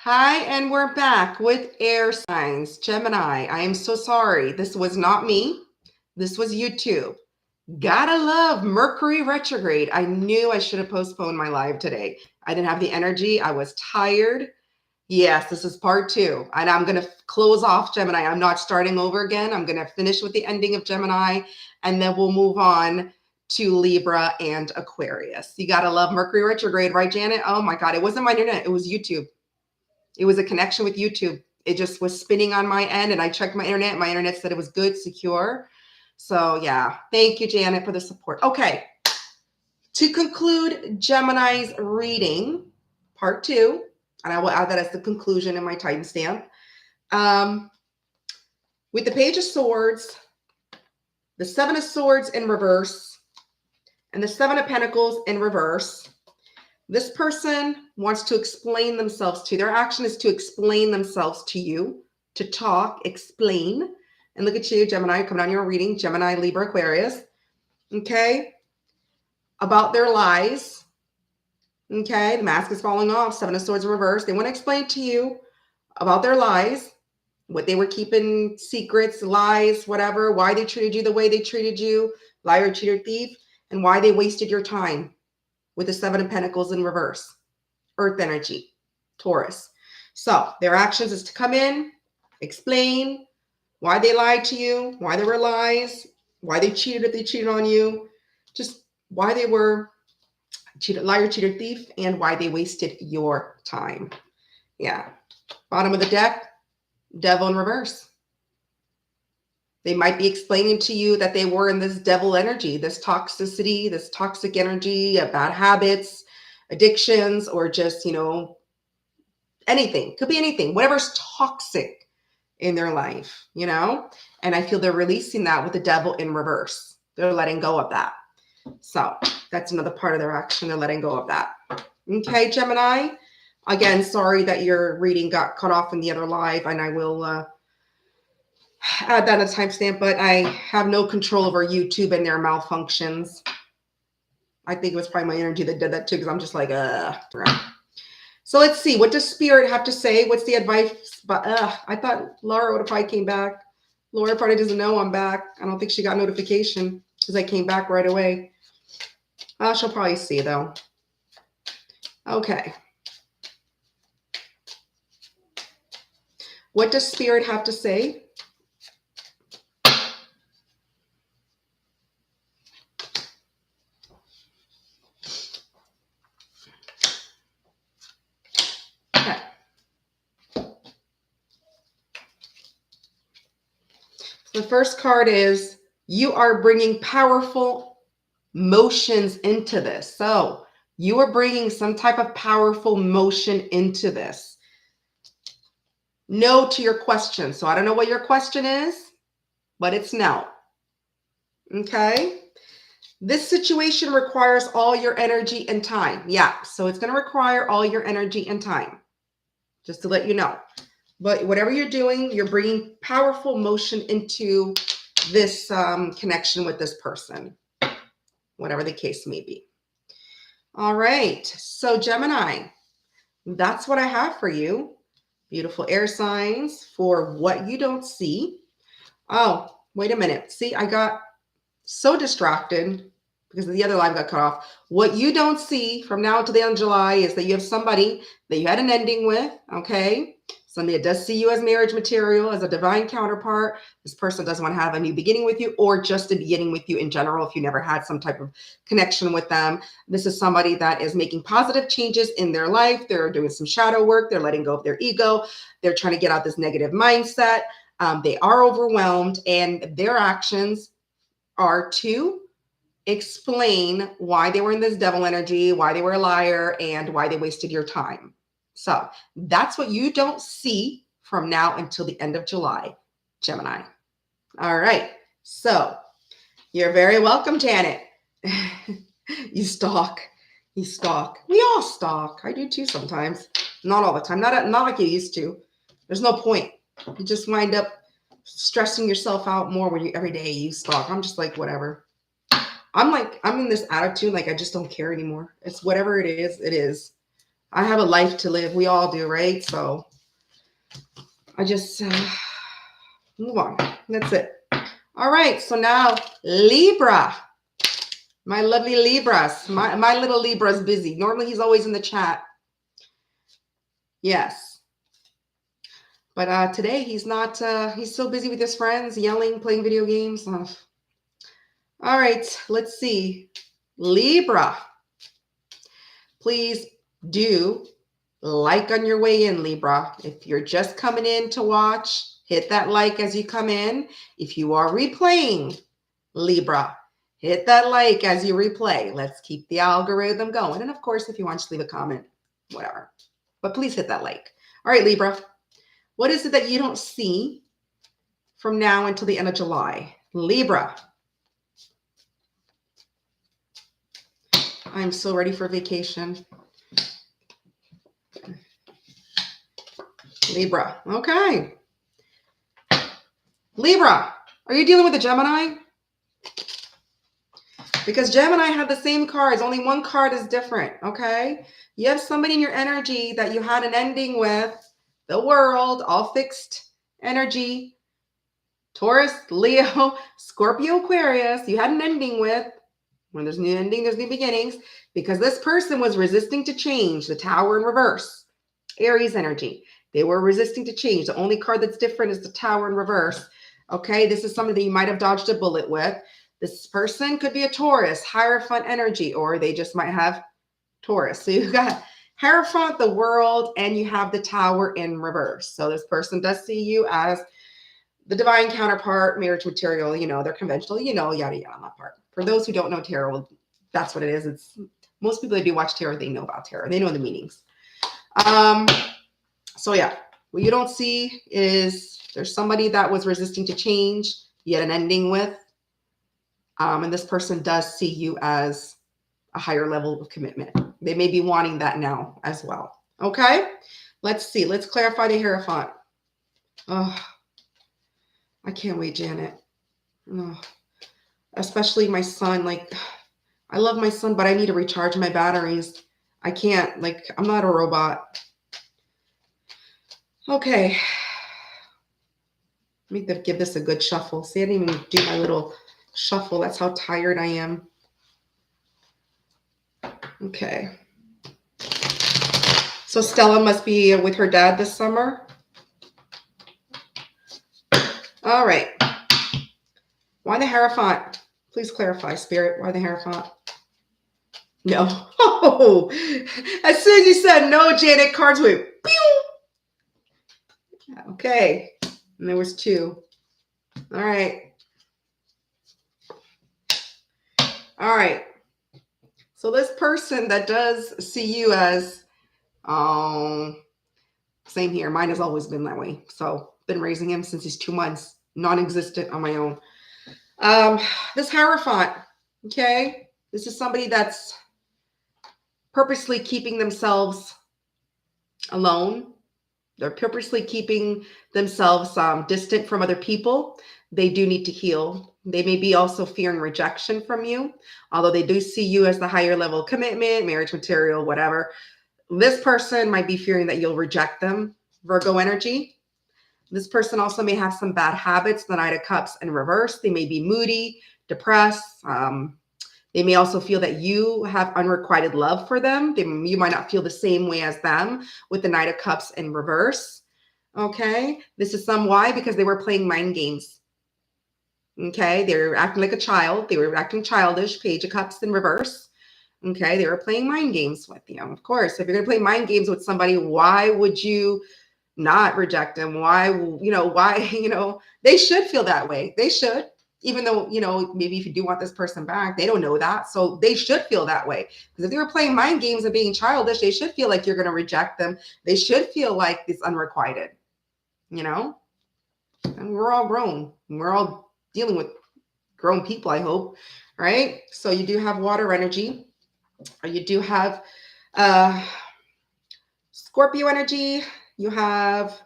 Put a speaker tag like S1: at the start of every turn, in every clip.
S1: Hi, and we're back with air signs. Gemini, I am so sorry. This was not me. This was YouTube. Gotta love Mercury retrograde. I knew I should have postponed my live today. I didn't have the energy. I was tired. Yes, this is part two. And I'm going to close off Gemini. I'm not starting over again. I'm going to finish with the ending of Gemini, and then we'll move on to Libra and Aquarius. You gotta love Mercury retrograde, right, Janet? Oh my God. It wasn't my internet. It was YouTube. It was a connection with YouTube. It just was spinning on my end, and I checked my internet. My internet said it was good, secure. So yeah, thank you, Janet, for the support. Okay, to conclude Gemini's reading, part two, and I will add that as the conclusion in my timestamp. With the Page of Swords, the Seven of Swords in reverse, and the Seven of Pentacles in reverse, this person wants to explain themselves to you. Their action is to explain themselves to you, to talk, explain. And look at you, Gemini, coming on your reading, Gemini, Libra, Aquarius. Okay. About their lies. Okay. The mask is falling off. Seven of Swords reverse. They want to explain to you about their lies, what they were keeping secrets, lies, whatever, why they treated you the way they treated you, liar, cheater, thief, and why they wasted your time. With the Seven of Pentacles in reverse, Earth energy, Taurus. So their actions is to come in, explain why they lied to you, why there were lies, why they cheated if they cheated on you, just why they were liar, cheater, thief, and why they wasted your time. Yeah. Bottom of the deck, Devil in reverse. They might be explaining to you that they were in this devil energy, this toxicity, this toxic energy, bad habits, addictions, or just, anything. Could be anything, whatever's toxic in their life, And I feel they're releasing that with the devil in reverse. They're letting go of that. So that's another part of their action. They're letting go of that. Okay, Gemini. Again, sorry that your reading got cut off in the other live, and I will add that a timestamp, but I have no control over YouTube and their malfunctions. I think it was probably my energy that did that too, because I'm just like, So let's see. What does Spirit have to say? What's the advice? But I thought Laura would have probably came back. Laura probably doesn't know I'm back. I don't think she got notification because I came back right away. She'll probably see though. Okay. What does Spirit have to say? The first card is you are bringing powerful motions into this. So you are bringing some type of powerful motion into this. No to your question. So I don't know what your question is, but it's no. Okay. This situation requires all your energy and time. Yeah. So it's going to require all your energy and time, just to let you know. But whatever you're doing, you're bringing powerful motion into this connection with this person, whatever the case may be. All right. So Gemini, that's what I have for you. Beautiful air signs for what you don't see. Oh, wait a minute. See, I got so distracted because the other line got cut off. What you don't see from now to the end of July is that you have somebody that you had an ending with, okay? Somebody that does see you as marriage material, as a divine counterpart. This person doesn't want to have a new beginning with you, or just a beginning with you in general if you never had some type of connection with them. This is somebody that is making positive changes in their life. They're doing some shadow work. They're letting go of their ego. They're trying to get out this negative mindset. They are overwhelmed, and their actions are to explain why they were in this devil energy, why they were a liar, and why they wasted your time. So that's what you don't see from now until the end of July, Gemini. All right. So you're very welcome, Janet. You stalk. You stalk. We all stalk. I do too sometimes. Not all the time. Not like you used to. There's no point. You just wind up stressing yourself out more when you every day you stalk. I'm just like, whatever. I'm in this attitude, like I just don't care anymore. It's whatever it is, it is. I have a life to live. We all do, right? So I just move on. That's it. All right. So now Libra. My lovely Libras. My little Libra's busy. Normally he's always in the chat. Yes. But today he's not, he's so busy with his friends, yelling, playing video games. Oh. All right, let's see. Libra. Please do like on your way in, Libra. If you're just coming in to watch, hit that like as you come in. If you are replaying, Libra, hit that like as you replay. Let's keep the algorithm going. And of course, if you want to leave a comment, whatever. But please hit that like. All right, Libra. What is it that you don't see from now until the end of July? Libra. I'm so ready for vacation. Libra. Okay. Libra. Are you dealing with a Gemini? Because Gemini had the same cards. Only one card is different. Okay. You have somebody in your energy that you had an ending with. The world. All fixed energy. Taurus, Leo, Scorpio, Aquarius. You had an ending with. When there's new ending, there's new beginnings. Because this person was resisting to change. The Tower in reverse. Aries energy. They were resisting to change. The only card that's different is the Tower in reverse. Okay, this is something that you might have dodged a bullet with. This person could be a Taurus, Hierophant energy, or they just might have Taurus. So you've got Hierophant, the world, and you have the Tower in reverse. So this person does see you as the divine counterpart, marriage material, you know, they're conventional, you know, yada, yada, on that part. For those who don't know tarot, that's what it is. It's most people that do watch tarot, they know about tarot. They know the meanings. So yeah, what you don't see is there's somebody that was resisting to change, you had an ending with, and this person does see you as a higher level of commitment. They may be wanting that now as well. Okay, let's see. Let's clarify the Hierophant. Oh, I can't wait, Janet. Oh, especially my son. Like, I love my son, but I need to recharge my batteries. I can't. Like, I'm not a robot. Okay. Let me give this a good shuffle. See, I didn't even do my little shuffle. That's how tired I am. Okay. So Stella must be with her dad this summer. All right. Why the Hierophant? Please clarify, Spirit. Why the Hierophant? No. Oh, as soon as you said no, Janet, cards went pew. Okay. And there was two. All right. All right. So this person that does see you as, same here. Mine has always been that way. So been raising him since he's 2 months, non-existent on my own. This Hierophant, okay? This is somebody that's purposely keeping themselves alone. They're purposely keeping themselves distant from other people. They do need to heal. They may be also fearing rejection from you, although they do see you as the higher level commitment, marriage material, whatever. This person might be fearing that you'll reject them, Virgo energy. This person also may have some bad habits, the Knight of Cups in reverse. They may be moody, depressed. They may also feel that you have unrequited love for them. You might not feel the same way as them with the Knight of Cups in reverse. Okay. This is why? Because they were playing mind games. Okay. They were acting like a child. They were acting childish. Page of Cups in reverse. Okay. They were playing mind games with you. Of course, if you're going to play mind games with somebody, why would you not reject them? Why, they should feel that way. They should. Even though, maybe if you do want this person back, they don't know that. So they should feel that way. Because if they were playing mind games and being childish, they should feel like you're going to reject them. They should feel like it's unrequited, And we're all grown. We're all dealing with grown people, I hope. Right? So you do have water energy. You do have Scorpio energy. You have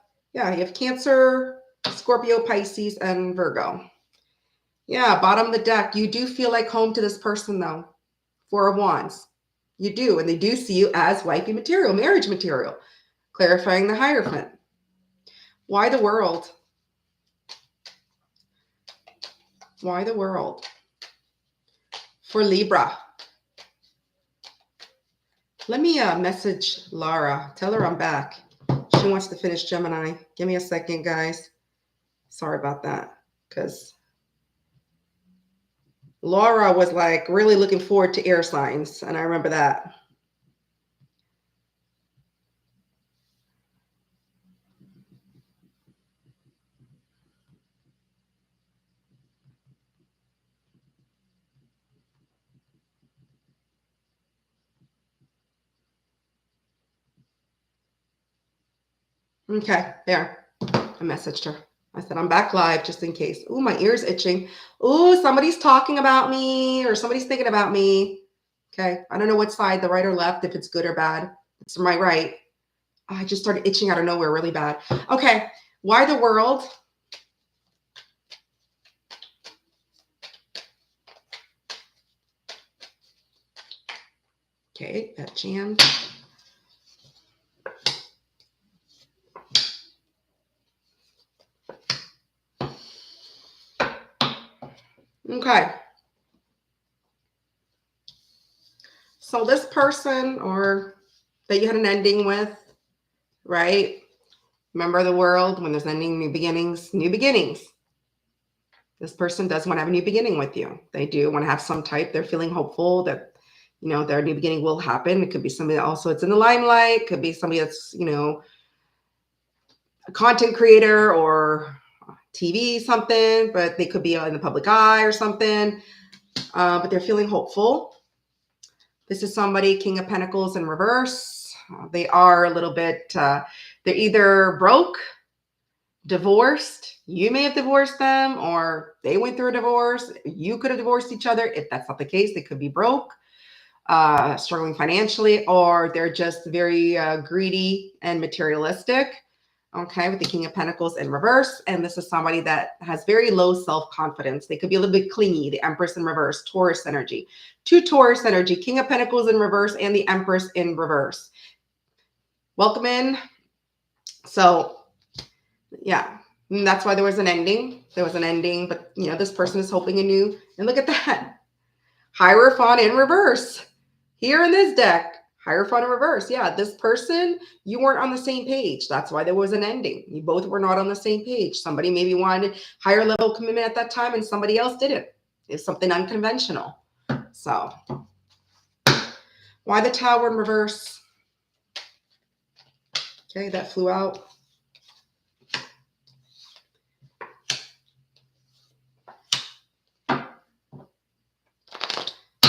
S1: Cancer, Scorpio, Pisces, and Virgo. Yeah, bottom of the deck. You do feel like home to this person, though. Four of Wands. You do. And they do see you as wifey material, marriage material. Clarifying the Hierophant. Why the World? Why the World? For Libra. Let me message Laura. Tell her I'm back. She wants to finish Gemini. Give me a second, guys. Sorry about that. Because Laura was like really looking forward to air signs. And I remember that. Okay, there. I messaged her. I said, I'm back live just in case. Ooh, my ear's itching. Ooh, somebody's talking about me or somebody's thinking about me. Okay, I don't know what side, the right or left, if it's good or bad. It's my right. I just started itching out of nowhere really bad. Okay, why the World? Okay, that jammed. Okay. So this person or that you had an ending with, right? Remember the World, when there's ending, new beginnings, new beginnings. This person does want to have a new beginning with you. They do want to have some type. They're feeling hopeful that, you know, their new beginning will happen. It could be somebody that also it's in the limelight. It could be somebody that's, you know, a content creator or TV something, but they could be in the public eye or something. But they're feeling hopeful. This is somebody, King of Pentacles in reverse. They are a little bit, they're either broke, divorced. You may have divorced them, or they went through a divorce. You could have divorced each other. If that's not the case, they could be broke, struggling financially, or they're just very greedy and materialistic. Okay, with the King of Pentacles in reverse. And this is somebody that has very low self-confidence. They could be a little bit clingy. The Empress in reverse, Taurus energy. Two Taurus energy, King of Pentacles in reverse and the Empress in reverse. Welcome in. So, yeah, that's why there was an ending. There was an ending, but, you know, this person is hoping anew. And look at that. Hierophant in reverse. Here in this deck. Hierophant in reverse. Yeah, this person, you weren't on the same page. That's why there was an ending. You both were not on the same page. Somebody maybe wanted higher level commitment at that time and somebody else didn't. It's something unconventional. So, why the Tower in reverse? Okay, that flew out.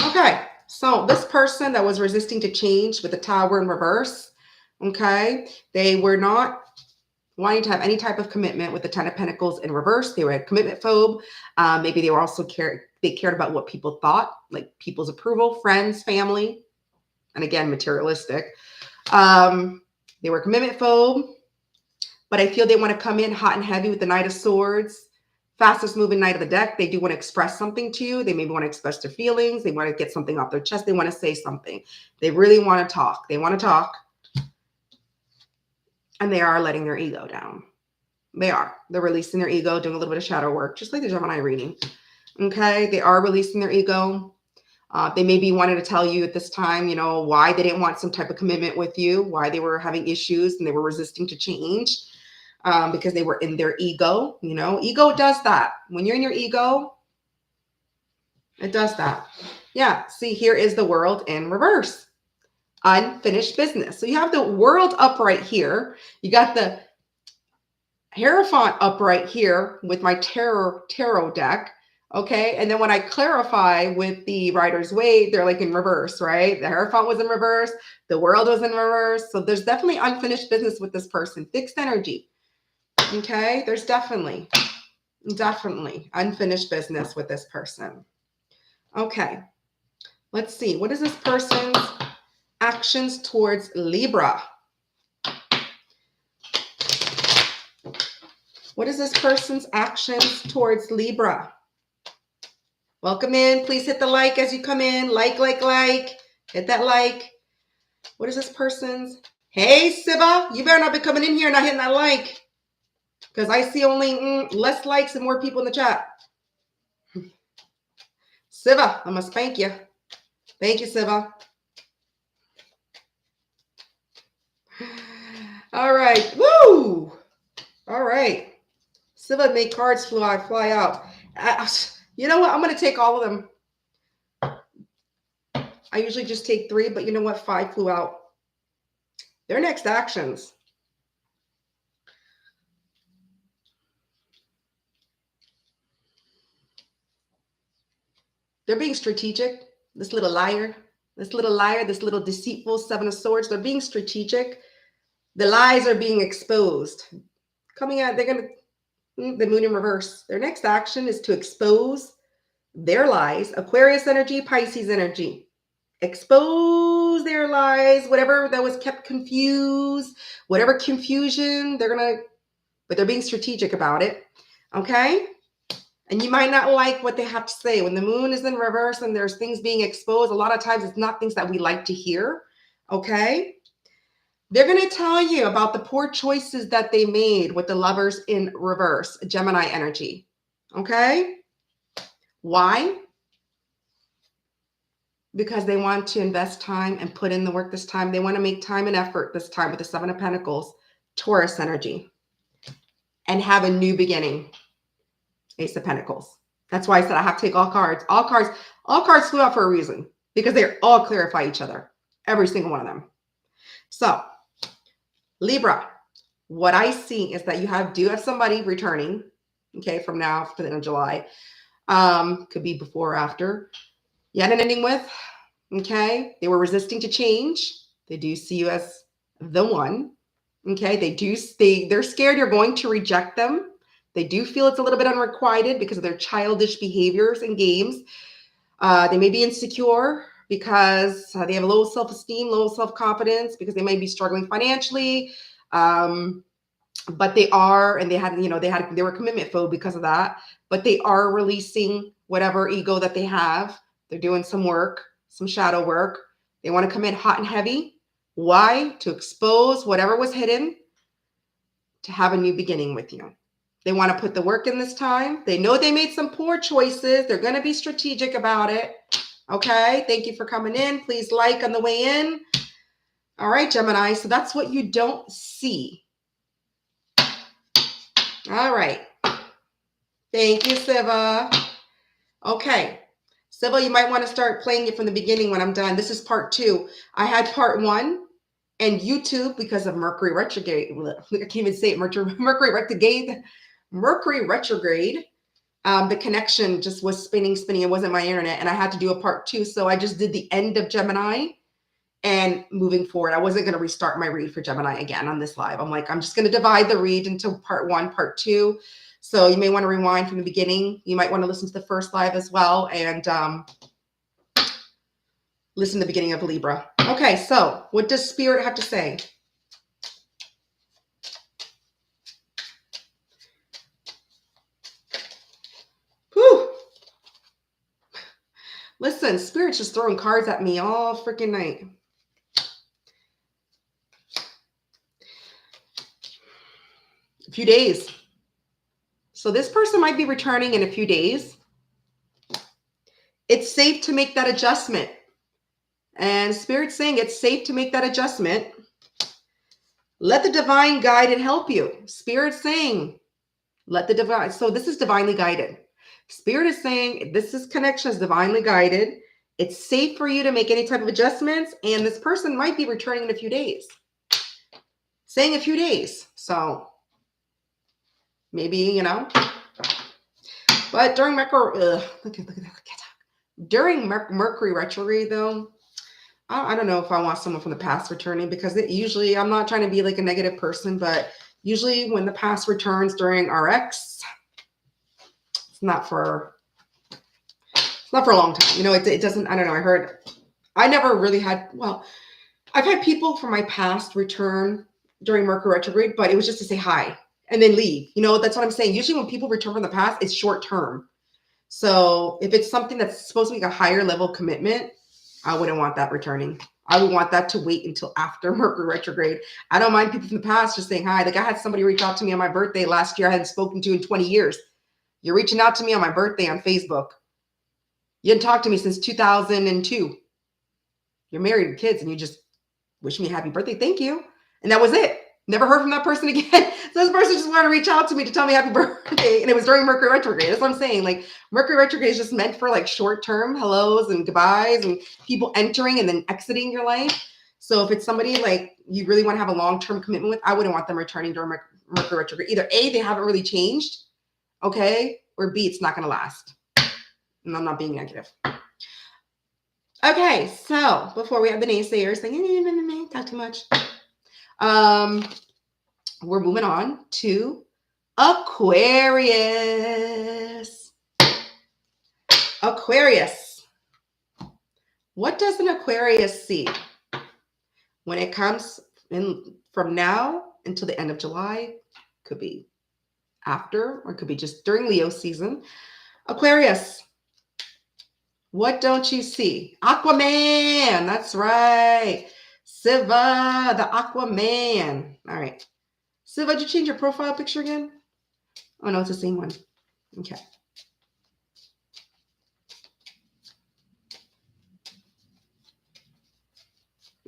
S1: Okay, so this person that was resisting to change with the Tower in reverse, okay, they were not wanting to have any type of commitment with the Ten of Pentacles in reverse. They were a commitment phobe. Maybe they were also they cared about what people thought, like people's approval, friends, family, and again, materialistic. They were a commitment phobe, but I feel they want to come in hot and heavy with the Knight of Swords. Fastest moving knight of the deck. They do want to express something to you. They maybe want to express their feelings. They want to get something off their chest. They want to say something. They really want to talk. They want to talk. And they are letting their ego down. They are. They're releasing their ego, doing a little bit of shadow work, just like the Gemini reading. Okay. They are releasing their ego. They maybe wanted to tell you at this time, you know, why they didn't want some type of commitment with you, why they were having issues and they were resisting to change. Because they were in their ego, you know, ego does that. When you're in your ego, it does that. Yeah. See, here is the World in reverse. Unfinished business. So you have the World up right here. You got the Hierophant up right here with my tarot deck. Okay. And then when I clarify with the Rider's Waite, they're like in reverse, right? The Hierophant was in reverse. The World was in reverse. So there's definitely unfinished business with this person. Fixed energy. Okay, there's definitely unfinished business with this person. Okay, let's see. What is this person's actions towards Libra? What is this person's actions towards Libra? Welcome in. Please hit the like as you come in. Like. Hit that like. What is this person's? Hey, Siva, you better not be coming in here and not hitting that like. Because I see only less likes and more people in the chat. Siva, I'm going to spank you. Thank you, Siva. All right. Woo! All right. Siva made cards fly out. You know what? I'm going to take all of them. I usually just take 3, but you know what? 5 flew out. Their next actions. They're being strategic. This little liar, this little deceitful 7 of Swords. They're being strategic. The lies are being exposed. Coming out, they're going to, the moon in reverse. Their next action is to expose their lies. Aquarius energy, Pisces energy. Expose their lies, whatever that was kept confused, whatever confusion, but they're being strategic about it. Okay? And you might not like what they have to say. When the moon is in reverse and there's things being exposed, a lot of times it's not things that we like to hear. Okay? They're going to tell you about the poor choices that they made with the Lovers in reverse, Gemini energy. Okay? Why? Because they want to invest time and put in the work this time. They want to make time and effort this time with the 7 of Pentacles, Taurus energy, and have a new beginning. Ace of Pentacles. That's why I said I have to take all cards. All cards flew out for a reason, because they all clarify each other. Every single one of them. So, Libra, what I see is that you do have somebody returning, okay, from now to the end of July. Could be before or after. You had an ending with, okay? They were resisting to change. They do see you as the one, okay? They're scared you're going to reject them. They do feel it's a little bit unrequited because of their childish behaviors and games. They may be insecure because they have low self-esteem, low self-confidence, because they might be struggling financially. But they are, and they were commitment phobe because of that. But they are releasing whatever ego that they have. They're doing some work, some shadow work. They want to come in hot and heavy. Why? To expose whatever was hidden, to have a new beginning with you. They want to put the work in this time. They know they made some poor choices. They're going to be strategic about it. Okay. Thank you for coming in. Please like on the way in. All right, Gemini. So that's what you don't see. All right. Thank you, Siva. Okay. Siva, you might want to start playing it from the beginning when I'm done. This is part 2. I had part 1, and YouTube, because of Mercury retrograde, I can't even say it, Mercury retrograde, the connection just was spinning. It wasn't my internet, and I had to do a part 2. So I just did the end of Gemini and moving forward. I wasn't going to restart my read for Gemini again on this live. I'm like, I'm just going to divide the read into part 1, part 2. So you may want to rewind from the beginning. You might want to listen to the first live as well, and listen to the beginning of Libra. Okay, so what does Spirit have to say? Whew. Listen, Spirit's just throwing cards at me all freaking night. A few days. So this person might be returning in a few days. It's safe to make that adjustment. And Spirit's saying it's safe to make that adjustment. Let the divine guide and help you. Spirit's saying, let the divine. So this is divinely guided. Spirit is saying this connection is divinely guided. It's safe for you to make any type of adjustments. And this person might be returning in a few days. Saying a few days. So maybe, but during Mercury retrograde, though, I don't know if I want someone from the past returning, because usually, I'm not trying to be like a negative person, but usually when the past returns during RX, it's not for a long time. It doesn't, I don't know. I never really had, I've had people from my past return during Mercury retrograde, but it was just to say hi and then leave. That's what I'm saying. Usually when people return from the past, it's short term. So if it's something that's supposed to be a higher level commitment, I wouldn't want that returning. I would want that to wait until after Mercury retrograde. I don't mind people from the past just saying hi. Like I had somebody reach out to me on my birthday last year I hadn't spoken to in 20 years. You're reaching out to me on my birthday on Facebook. You didn't talk to me since 2002. You're married with kids and you just wish me a happy birthday. Thank you. And that was it. Never heard from that person again. So this person just wanted to reach out to me to tell me happy birthday. And it was during Mercury retrograde. That's what I'm saying. Like Mercury retrograde is just meant for like short-term hellos and goodbyes and people entering and then exiting your life. So if it's somebody like you really want to have a long-term commitment with, I wouldn't want them returning during Mercury retrograde. Either A, they haven't really changed, okay? Or B, it's not going to last. And I'm not being negative. Okay, so before we have the naysayers saying, talk too much. We're moving on to Aquarius. Aquarius. What does an Aquarius see when it comes in from now until the end of July? Could be after, or it could be just during Leo season. Aquarius. What don't you see? Aquaman. That's right. Siva, the Aquaman. All right. Siva, did you change your profile picture again? Oh, no, it's the same one. Okay.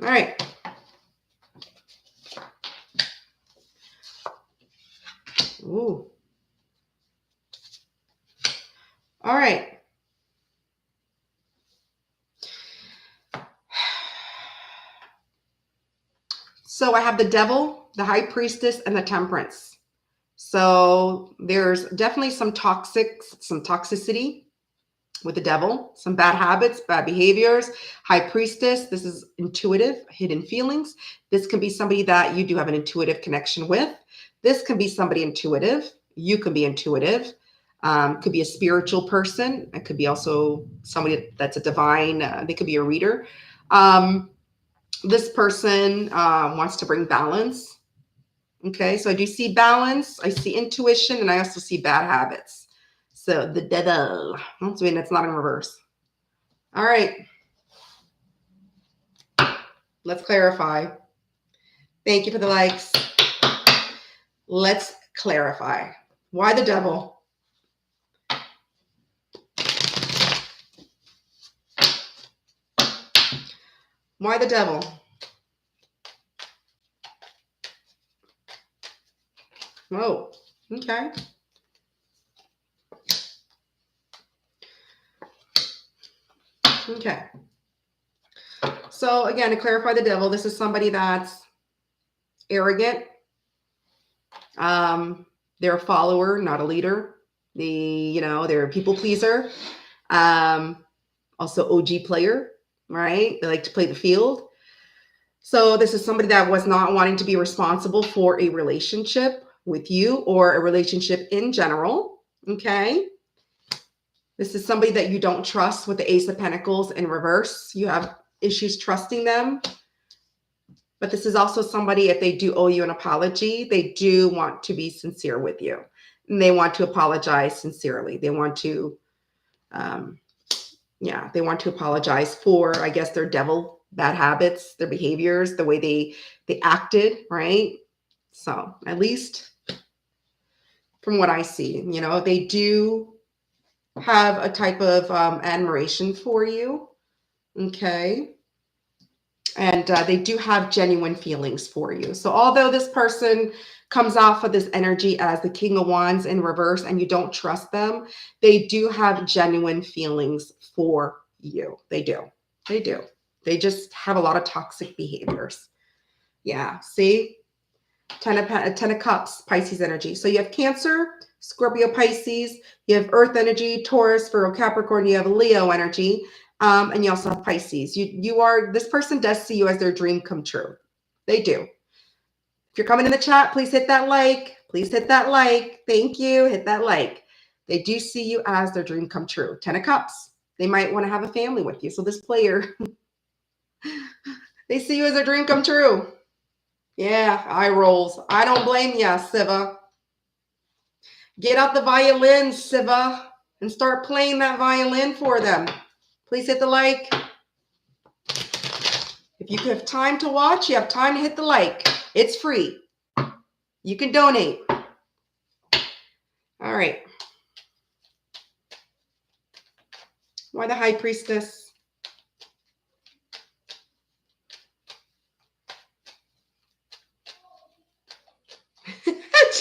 S1: All right. Ooh. All right. So I have the Devil, the High Priestess, and the Temperance. So there's definitely some toxicity with the Devil, some bad habits, bad behaviors. High Priestess, this is intuitive, hidden feelings. This can be somebody that you do have an intuitive connection with. This can be somebody intuitive. You can be intuitive. Could be a spiritual person. It could be also somebody that's a divine, they could be a reader. This person wants to bring balance. Okay, so I do see balance. I see intuition, and I also see bad habits. So the Devil. That's mean it's not in reverse. All right. Let's clarify. Thank you for the likes. Let's clarify. Why the Devil? Why the Devil? Oh, okay. Okay. So again, to clarify the Devil, this is somebody that's arrogant. They're a follower, not a leader. They're a people pleaser. Also OG player, right? They like to play the field. So this is somebody that was not wanting to be responsible for a relationship with you or a relationship in general. Okay. This is somebody that you don't trust with the Ace of Pentacles in reverse. You have issues trusting them. But this is also somebody, if they do owe you an apology, they do want to be sincere with you. And they want to apologize sincerely. They want to, they want to apologize for, I guess, their devil bad habits, their behaviors, the way they acted, right? So at least from what I see, they do have a type of admiration for you. Okay. And they do have genuine feelings for you. So although this person comes off of this energy as the King of Wands in reverse and you don't trust them, they do have genuine feelings for you. They do. They do. They just have a lot of toxic behaviors. Yeah. See? Ten of Cups, Pisces energy. So you have Cancer, Scorpio, Pisces. You have Earth energy, Taurus, Virgo, Capricorn. You have Leo energy. And you also have Pisces. This person does see you as their dream come true. They do. If you're coming in the chat, please hit that like. Please hit that like. Thank you. Hit that like. They do see you as their dream come true. 10 of Cups. They might want to have a family with you. So this player, they see you as their dream come true. Yeah, eye rolls. I don't blame ya, Siva. Get out the violin, Siva, and start playing that violin for them. Please hit the like. If you have time to watch, you have time to hit the like. It's free. You can donate. All right. Why the High Priestess?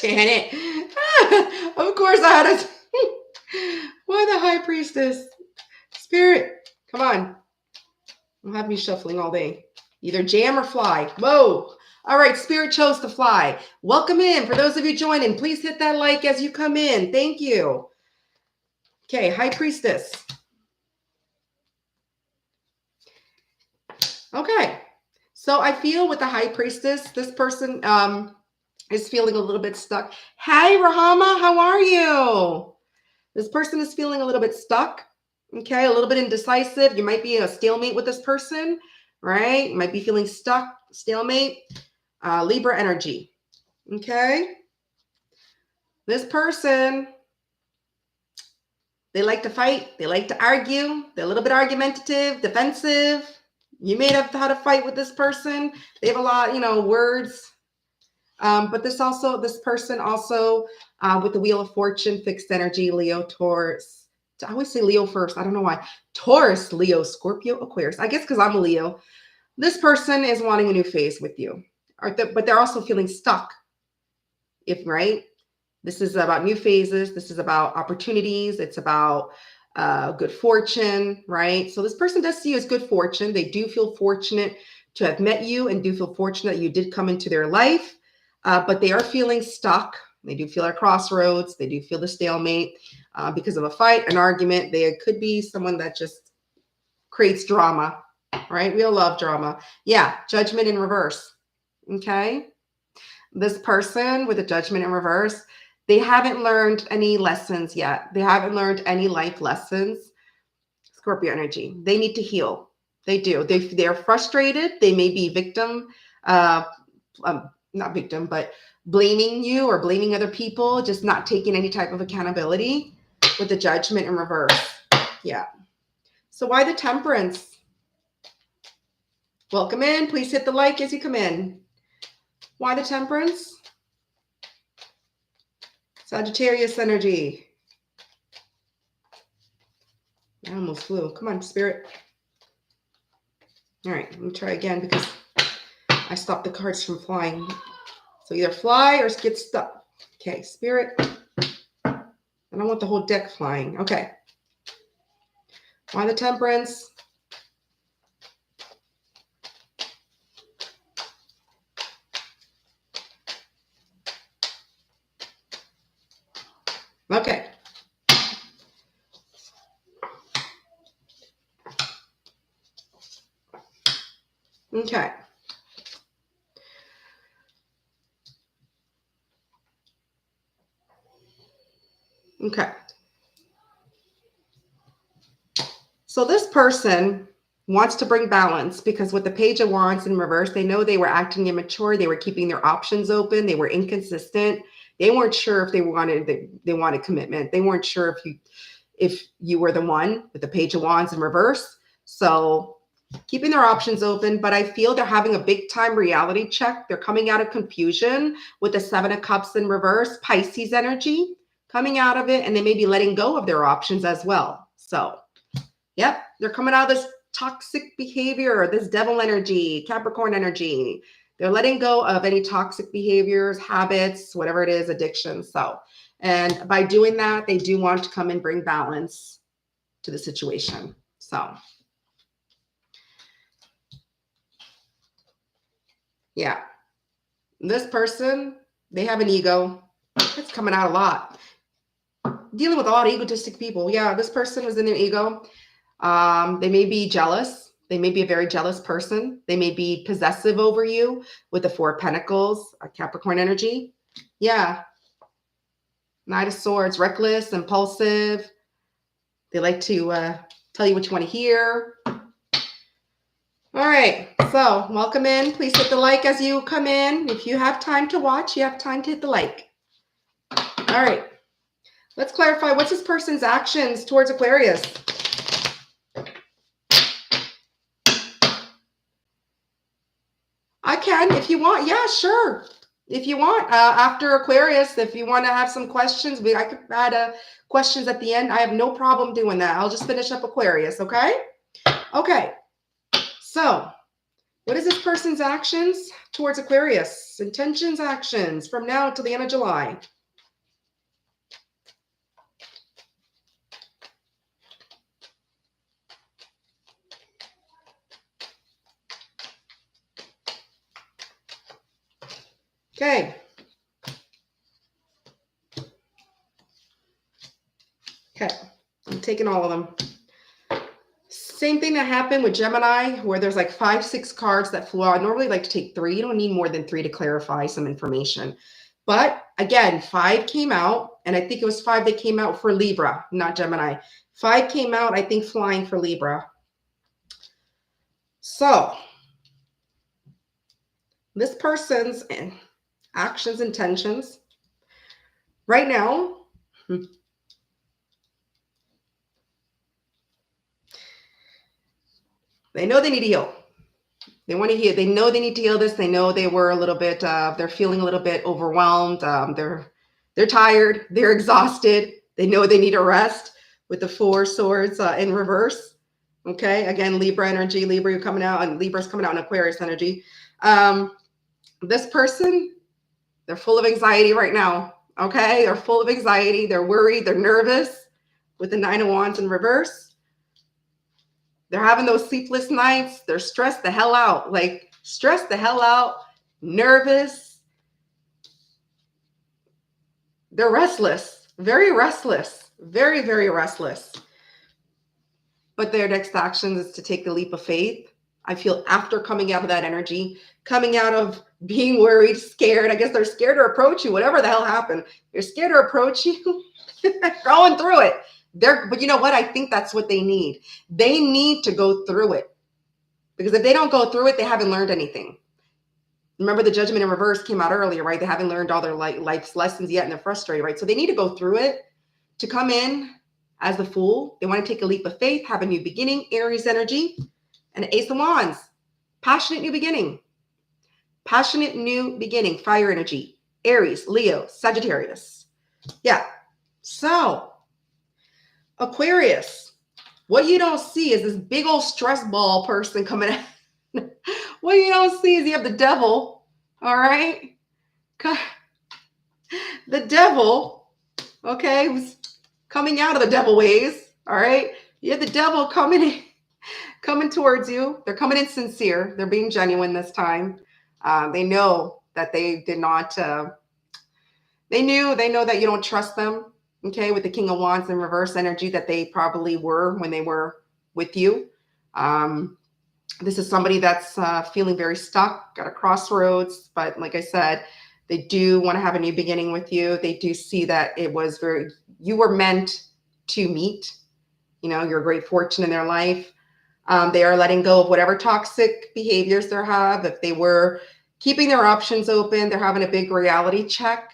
S1: Janet. Of course I had a... Why the High Priestess? Spirit, come on. Don't have me shuffling all day. Either jam or fly. Whoa. All right, Spirit chose to fly. Welcome in. For those of you joining, please hit that like as you come in. Thank you. Okay, High Priestess. Okay, so I feel with the High Priestess, this person is feeling a little bit stuck. Hey, Rahama, how are you? This person is feeling a little bit stuck. Okay, a little bit indecisive. You might be in a stalemate with this person, right? You might be feeling stuck, stalemate. Libra energy. Okay. This person, they like to fight. They like to argue. They're a little bit argumentative, defensive. You may have had a fight with this person. They have a lot, words. But this person also with the Wheel of Fortune, fixed energy, Leo, Taurus. I always say Leo first. I don't know why. Taurus, Leo, Scorpio, Aquarius. I guess because I'm a Leo. This person is wanting a new phase with you, but they're also feeling stuck. Right? This is about new phases. This is about opportunities. It's about good fortune, right? So this person does see you as good fortune. They do feel fortunate to have met you and do feel fortunate that you did come into their life, but they are feeling stuck. They do feel at crossroads. They do feel the stalemate because of a fight, an argument. They could be someone that just creates drama, right? We all love drama. Yeah, Judgment in reverse, okay? This person with a Judgment in reverse, they haven't learned any lessons yet. They haven't learned any life lessons. Scorpio energy. They need to heal. They do. They're frustrated. They may be victim, not victim, but blaming you or blaming other people, just not taking any type of accountability with the Judgment in reverse. Yeah. So why the Temperance? Welcome in. Please hit the like as you come in. Why the Temperance? Sagittarius energy. I almost flew. Come on, Spirit. All right, let me try again because I stopped the cards from flying. So either fly or get stuck. Okay, Spirit. I don't want the whole deck flying. Okay. Why the Temperance? Okay. Okay. Okay. So this person wants to bring balance because with the Page of Wands in reverse, they know they were acting immature. They were keeping their options open. They were inconsistent. They weren't sure if they wanted commitment. They weren't sure if you were the one with the Page of Wands in reverse. So keeping their options open, but I feel they're having a big time reality check. They're coming out of confusion with the Seven of Cups in reverse, Pisces energy coming out of it, and they may be letting go of their options as well. So, yep, they're coming out of this toxic behavior, this devil energy, Capricorn energy. They're letting go of any toxic behaviors, habits, whatever it is, addiction. So, and by doing that, they do want to come and bring balance to the situation. So, yeah, this person, they have an ego. It's coming out a lot. Dealing with a lot of egotistic people. Yeah, this person is in their ego. They may be jealous. They may be a very jealous person. They may be possessive over you with the Four of Pentacles, Capricorn energy. Yeah. Knight of Swords, reckless, impulsive. They like to tell you what you want to hear. All right. So welcome in. Please hit the like as you come in. If you have time to watch, you have time to hit the like. All right. Let's clarify. What's this person's actions towards Aquarius? can if you want. Yeah, sure. If you want, after Aquarius, if you want to have some questions, I could add questions at the end. I have no problem doing that. I'll just finish up Aquarius, okay? Okay. So, what is this person's actions towards Aquarius? Intentions, actions from now till the end of July. Okay. Okay. I'm taking all of them. Same thing that happened with Gemini, where there's like 5, 6 cards that flew out. I normally like to take 3. You don't need more than 3 to clarify some information. But again, 5 came out, and I think it was 5 that came out for Libra, not Gemini. 5 came out, I think, flying for Libra. So, this person's actions, intentions, right now, they know they need to heal. They want to heal. They know they need to heal this. They know they were a little bit, they're feeling a little bit overwhelmed. They're tired. They're exhausted. They know they need a rest with the 4 swords in reverse. Okay. Again, Libra energy, Libra coming out, and Libra's coming out in Aquarius energy. This person, they're full of anxiety right now. Okay. They're full of anxiety. They're worried. They're nervous with the 9 of Wands in reverse. They're having those sleepless nights. They're stressed the hell out, like stressed the hell out, nervous. They're restless, very, very restless. But their next action is to take the leap of faith. I feel after coming out of that energy, coming out of being worried, scared, I guess they're scared to approach you, whatever the hell happened. They're scared to approach you, going through it. But you know what? I think that's what they need. They need to go through it, because if they don't go through it, they haven't learned anything. Remember, the Judgment in reverse came out earlier, right? They haven't learned all their life's lessons yet, and they're frustrated, right? So they need to go through it to come in as the Fool. They want to take a leap of faith, have a new beginning, Aries energy, and Ace of Wands, passionate new beginning. Passionate new beginning, fire energy, Aries, Leo, Sagittarius. Yeah. So Aquarius, what you don't see is this big old stress ball person coming out. What you don't see is you have the devil, all right? The devil, okay, who's coming out of the devil ways, all right? You have the devil coming towards you. They're coming in sincere. They're being genuine this time. They know that they did not, they know that you don't trust them. Okay, with the King of Wands in reverse energy, that they probably were when they were with you. This is somebody that's feeling very stuck at a crossroads. But like I said, they do want to have a new beginning with you. They do see that you were meant to meet. You know, your great fortune in their life. They are letting go of whatever toxic behaviors they have. If they were keeping their options open, they're having a big reality check.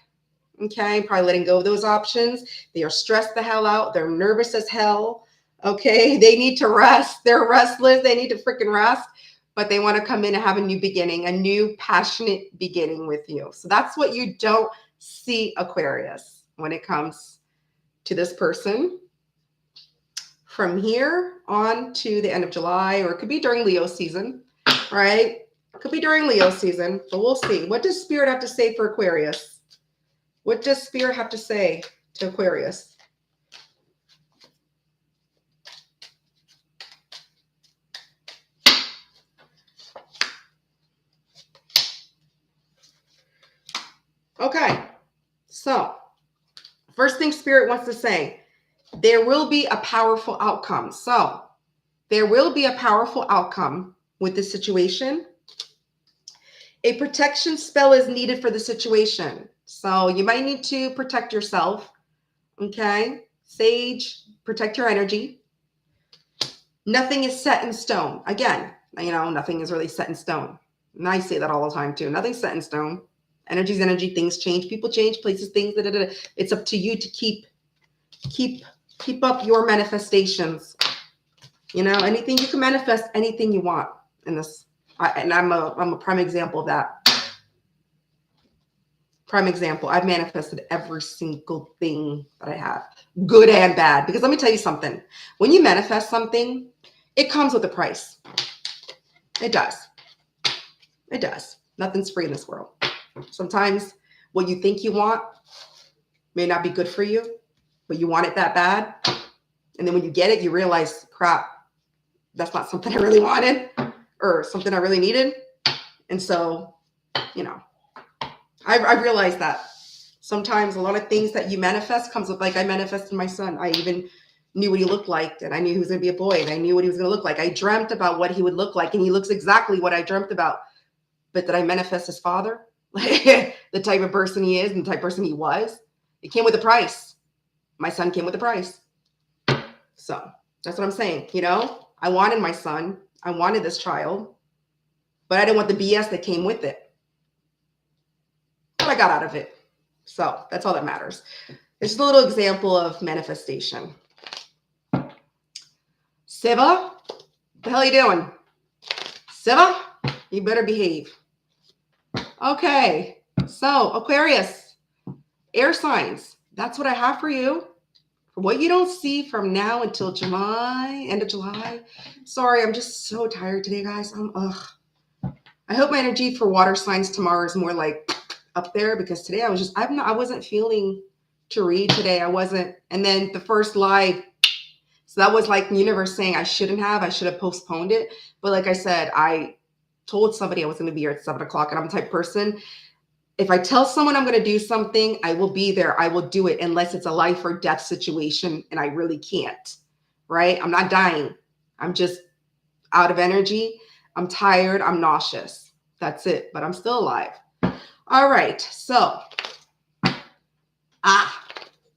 S1: Okay, probably letting go of those options. They are stressed the hell out. They're nervous as hell. Okay, they need to rest. They're restless. They need to freaking rest, but they want to come in and have a new beginning, a new passionate beginning with you. So that's what you don't see, Aquarius, when it comes to this person. From here on to the end of July, or it could be during Leo season, right? It could be during Leo season, but we'll see. What does Spirit have to say for Aquarius? What does Spirit have to say to Aquarius? Okay, so first thing Spirit wants to say, there will be a powerful outcome. So there will be a powerful outcome with this situation. A protection spell is needed for the situation. So you might need to protect yourself. Okay. Sage, protect your energy. Nothing is set in stone. Again, you know, nothing is really set in stone. And I say that all the time too. Nothing's set in stone. Energy's energy. Things change. People change. Places, things. It's up to you to keep up your manifestations. You know, anything you can manifest, anything you want in this. And I'm a prime example of that. Prime example, I've manifested every single thing that I have, good and bad. Because let me tell you something. When you manifest something, it comes with a price. It does. It does. Nothing's free in this world. Sometimes what you think you want may not be good for you, but you want it that bad. And then when you get it, you realize, crap, that's not something I really wanted or something I really needed. And so, you know, I've realized that sometimes a lot of things that you manifest comes with, like I manifested my son. I even knew what he looked like, and I knew he was going to be a boy, and I knew what he was going to look like. I dreamt about what he would look like, and he looks exactly what I dreamt about. But did I manifest his father? The type of person he is and the type of person he was? It came with a price. My son came with a price. So that's what I'm saying. You know, I wanted my son. I wanted this child, but I didn't want the BS that came with it. But I got out of it. So that's all that matters. It's just a little example of manifestation. Siva, what the hell are you doing? Siva, you better behave. Okay, so Aquarius, air signs. That's what I have for you. For what you don't see from now until July, end of July. Sorry, I'm just so tired today, guys. I hope my energy for water signs tomorrow is more like up there, because today I wasn't feeling to read today. I wasn't. And then the first live, so that was like the universe saying I should have postponed it. But like I said, I told somebody I was going to be here at 7:00, and I'm the type of person, if I tell someone I'm going to do something, I will be there. I will do it unless it's a life or death situation and I really can't, right? I'm not dying. I'm just out of energy. I'm tired. I'm nauseous. That's it. But I'm still alive. All right. So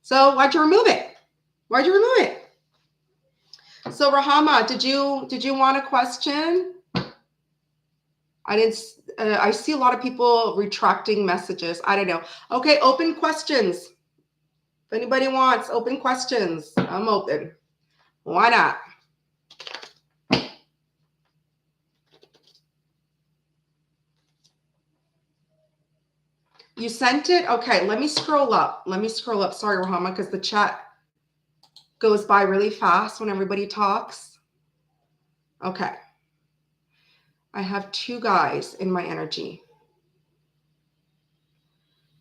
S1: why'd you remove it? Why'd you remove it? So Rahama, did you want a question? I see a lot of people retracting messages. I don't know. Okay, open questions. If anybody wants open questions, I'm open. Why not? You sent it? Okay, let me scroll up. Sorry, Rahama, because the chat goes by really fast when everybody talks. Okay. I have two guys in my energy.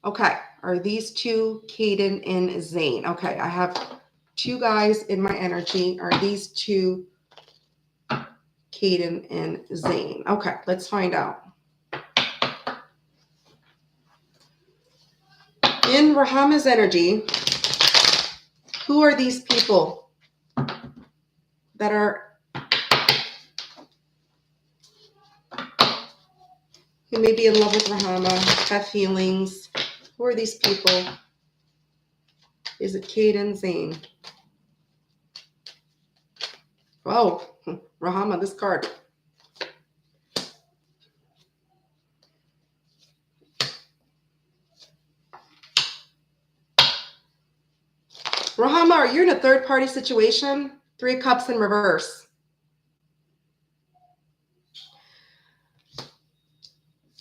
S1: Okay. Are these two Caden and Zane? Okay. I have two guys in my energy. Are these two Caden and Zane? Okay. Let's find out. In Rahama's energy, who are these people that are who may be in love with Rahama, have feelings? Who are these people? Is it Caden, Zane? Oh, Rahama, this card. Rahama, are you in a third-party situation? 3 of Cups in reverse.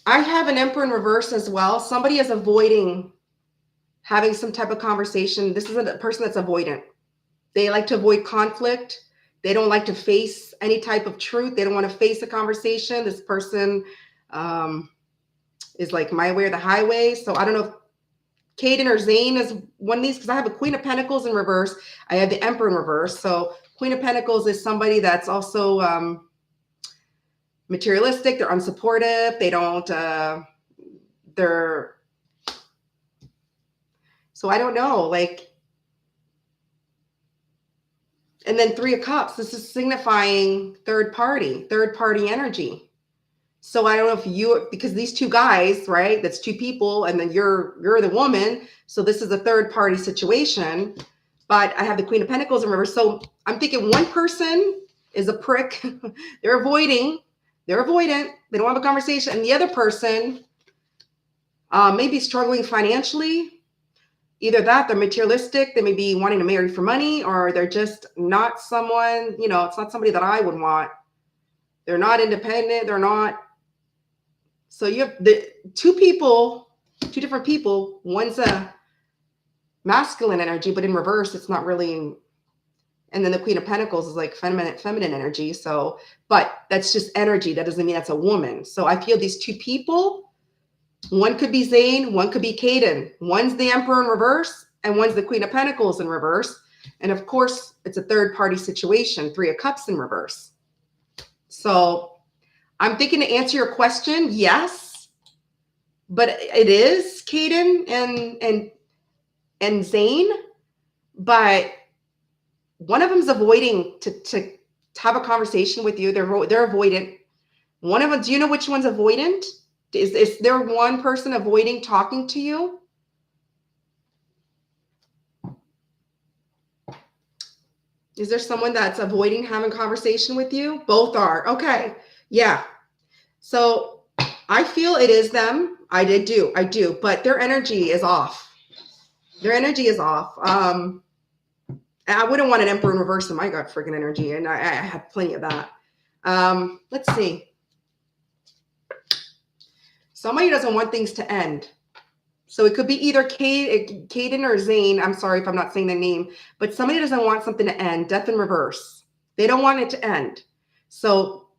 S1: I have an Emperor in reverse as well. Somebody is avoiding having some type of conversation. This is a person that's avoidant. They like to avoid conflict. They don't like to face any type of truth. They don't want to face a conversation. This person is like my way or the highway. So I don't know if Caden or Zane is one of these, because I have a Queen of Pentacles in reverse. I have the Emperor in reverse. So Queen of Pentacles is somebody that's also materialistic. They're unsupportive. They don't, they're, so I don't know, like, and then 3 of Cups, this is signifying third party energy. So I don't know if you, because these two guys, right? That's 2 people, and then you're the woman. So this is a third party situation. But I have the Queen of Pentacles in reverse. So I'm thinking one person is a prick. They're avoidant. They don't have a conversation. And the other person may be struggling financially. Either that, they're materialistic. They may be wanting to marry for money, or they're just not someone, you know, it's not somebody that I would want. They're not independent. They're not. So you have the 2 people Two different people. One's a masculine energy, but in reverse, it's not really. And then the Queen of Pentacles is like feminine energy. So, but that's just energy. That doesn't mean that's a woman. So I feel these two people, one could be Zane, one could be Caden. One's the Emperor in reverse, and one's the Queen of Pentacles in reverse. And of course, it's a third party situation, Three of Cups in reverse. So I'm thinking to answer your question, yes, but it is Caden and Zane, but one of them's avoiding to have a conversation with you. They're avoidant. One of them, do you know which one's avoidant? Is there one person avoiding talking to you? Is there someone that's avoiding having conversation with you? Both are. Okay. Yeah. So I feel it is them. I do, but their energy is off. Their energy is off. I wouldn't want an Emperor in reverse in my gut freaking energy, and I have plenty of that. Let's see. Somebody doesn't want things to end. So it could be either Caden or Zane. I'm sorry if I'm not saying the name, but somebody doesn't want something to end. Death in reverse. They don't want it to end. So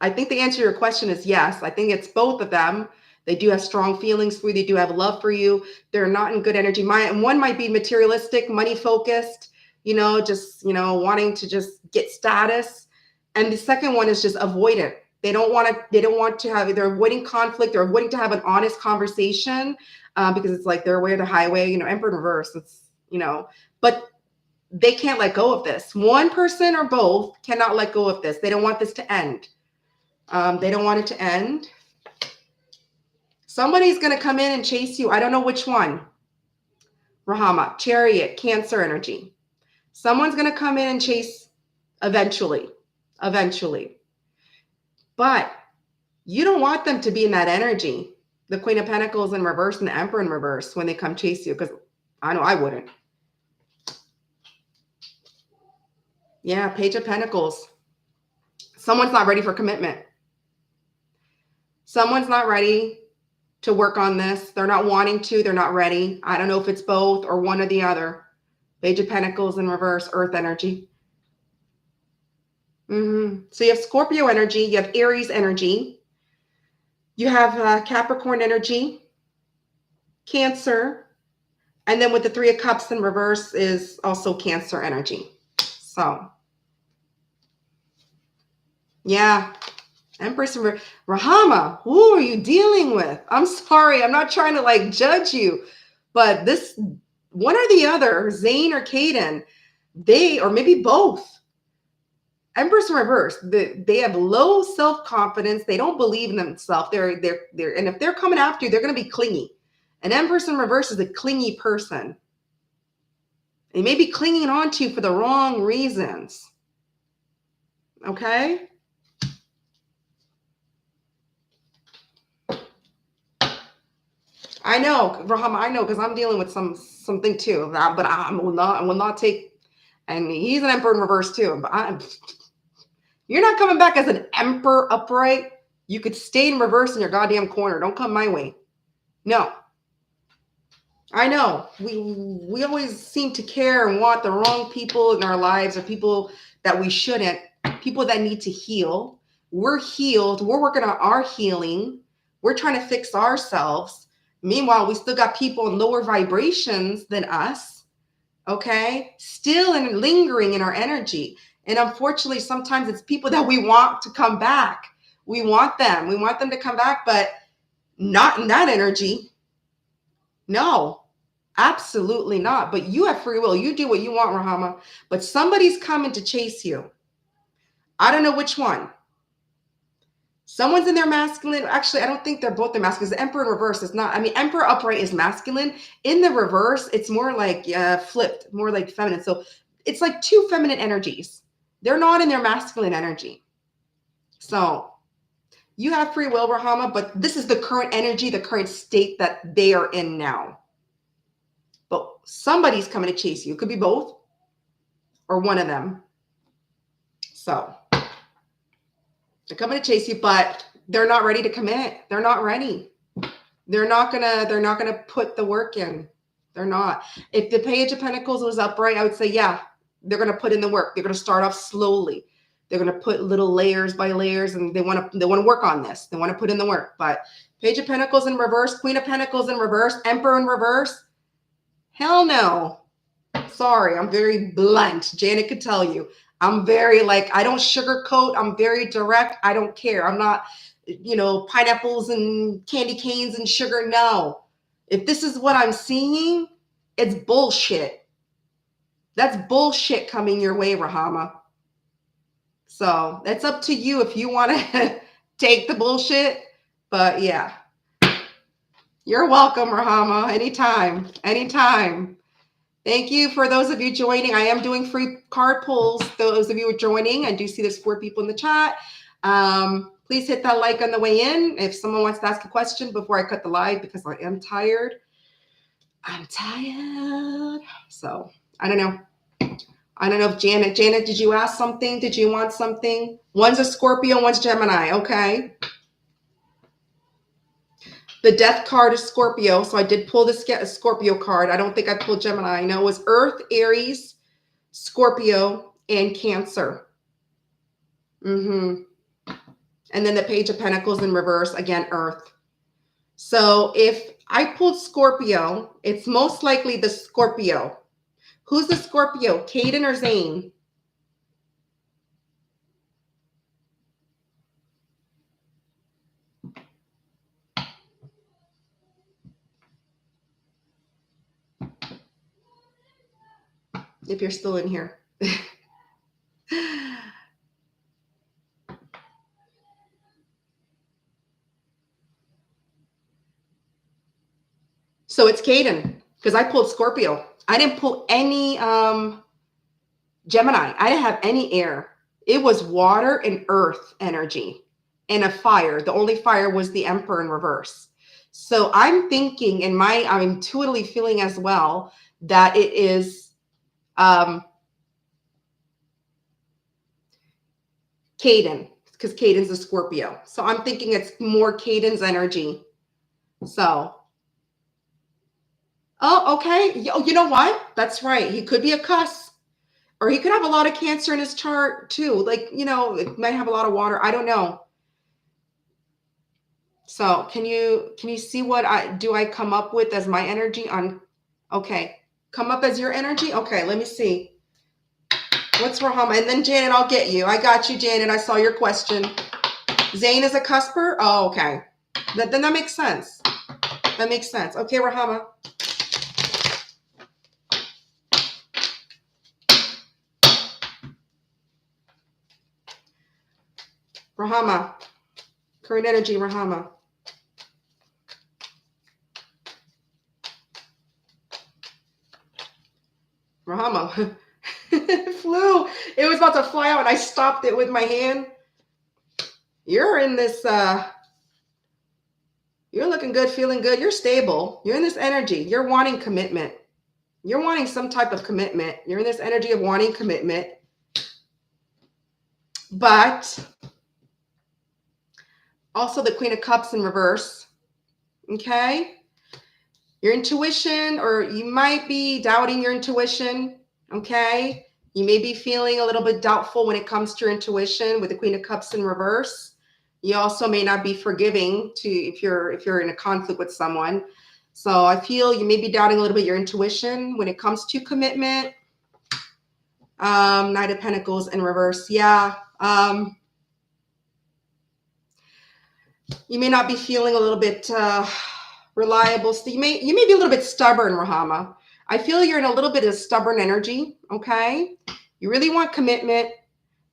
S1: I think the answer to your question is yes. I think it's both of them. They do have strong feelings for you. They do have love for you. They're not in good energy. One might be materialistic, money focused, just, wanting to just get status. And the second one is just avoidant. They don't want to have, they're avoiding conflict. They're avoiding to have an honest conversation because it's like they're away of the highway, Emperor in reverse. It's, but they can't let go of this. One person or both cannot let go of this. They don't want this to end. They don't want it to end. Somebody's going to come in and chase you. I don't know which one. Rahama, Chariot, Cancer energy. Someone's going to come in and chase eventually. But you don't want them to be in that energy. The Queen of Pentacles in reverse and the Emperor in reverse when they come chase you, because I know I wouldn't. Yeah, Page of Pentacles. Someone's not ready for commitment. Someone's not ready to work on this. They're not wanting to. They're not ready. I don't know if it's both or one or the other. Page of Pentacles in reverse, Earth energy. So you have Scorpio energy. You have Aries energy. You have Capricorn energy, Cancer. And then with the Three of Cups in reverse is also Cancer energy. So, yeah. Empress and Rahama, who are you dealing with? I'm sorry. I'm not trying to judge you, but this one or the other, Zane or Caden, or maybe both. Empress in reverse, they have low self-confidence. They don't believe in themselves. They're and if they're coming after you, they're going to be clingy. An Empress in reverse is a clingy person. They may be clinging on to you for the wrong reasons. Okay? I know, Rahama, I know, because I'm dealing with something too. But I will not take, and he's an Emperor in reverse too. But you're not coming back as an Emperor upright. You could stay in reverse in your goddamn corner. Don't come my way. No. I know. We always seem to care and want the wrong people in our lives, or people that we shouldn't, people that need to heal. We're healed. We're working on our healing. We're trying to fix ourselves. Meanwhile, we still got people in lower vibrations than us, okay? Still lingering in our energy. And unfortunately, sometimes it's people that we want to come back. We want them to come back, but not in that energy. No, absolutely not. But you have free will. You do what you want, Rahama. But somebody's coming to chase you. I don't know which one. Someone's in their masculine. Actually, I don't think they're both their masculine. The Emperor in reverse is not. I mean, Emperor upright is masculine. In the reverse, it's more like flipped, more like feminine. So it's like two feminine energies. They're not in their masculine energy. So you have free will, Rahama, but this is the current energy, the current state that they are in now. But somebody's coming to chase you. It could be both or one of them. So they're coming to chase you, but they're not ready to commit. They're not ready. They're not gonna put the work in. They're not. If the Page of Pentacles was upright, I would say, yeah, they're gonna put in the work. They're gonna start off slowly. They're gonna put little layers by layers, and they want to work on this. They want to put in the work. But Page of Pentacles in reverse, Queen of Pentacles in reverse, Emperor in reverse. Hell no. Sorry, I'm very blunt. Janet could tell you. I'm very I don't sugarcoat. I'm very direct. I don't care. I'm not, pineapples and candy canes and sugar. No. If this is what I'm seeing, it's bullshit. That's bullshit coming your way, Rahama. So it's up to you if you want to take the bullshit. But yeah, you're welcome, Rahama. Anytime. Anytime. Thank you for those of you joining. I am doing free card pulls. Those of you who are joining, I do see there's 4 people in the chat. Please hit that like on the way in. If someone wants to ask a question before I cut the live, because I am tired. I'm tired. So I don't know. I don't know if Janet, did you ask something? Did you want something? One's a Scorpio, one's Gemini. Okay. The death card is Scorpio. So I did pull this Scorpio card. I don't think I pulled Gemini. I know it was Earth, Aries, Scorpio, and Cancer. And then the Page of Pentacles in reverse, again, Earth. So if I pulled Scorpio, it's most likely the Scorpio. Who's the Scorpio? Caden or Zane? If you're still in here. So it's Caden, because I pulled Scorpio. I didn't pull any Gemini. I didn't have any air. It was water and earth energy and a fire. The only fire was the Emperor in reverse. So I'm thinking, I'm intuitively feeling as well that it is Caden, because Caden's a Scorpio. So I'm thinking it's more Caden's energy. So, oh, okay. Oh, you know what? That's right. He could be a cuss. Or he could have a lot of Cancer in his chart too. It might have a lot of water. I don't know. So can you see what I come up with as my energy on? Okay. Come up as your energy? Okay, let me see. What's Rahama? And then Janet, I'll get you. I got you, Janet. I saw your question. Zane is a cusper? Oh, okay. Then that makes sense. That makes sense. Okay, Rahama. Rahama. Current energy, Rahama. Rahama. It flew. It was about to fly out and I stopped it with my hand. You're in this, you're looking good, feeling good. You're stable. You're in this energy. You're wanting commitment. You're wanting some type of commitment. You're in this energy of wanting commitment. But also the Queen of Cups in reverse. Okay. Your intuition, or you might be doubting your intuition. Okay. You may be feeling a little bit doubtful when it comes to your intuition with the Queen of Cups in reverse. You also may not be forgiving if you're in a conflict with someone. So I feel you may be doubting a little bit your intuition when it comes to commitment. Knight of Pentacles in reverse. Yeah. You may not be feeling a little bit reliable. So you may be a little bit stubborn, Rahama. I feel you're in a little bit of stubborn energy. Okay. You really want commitment,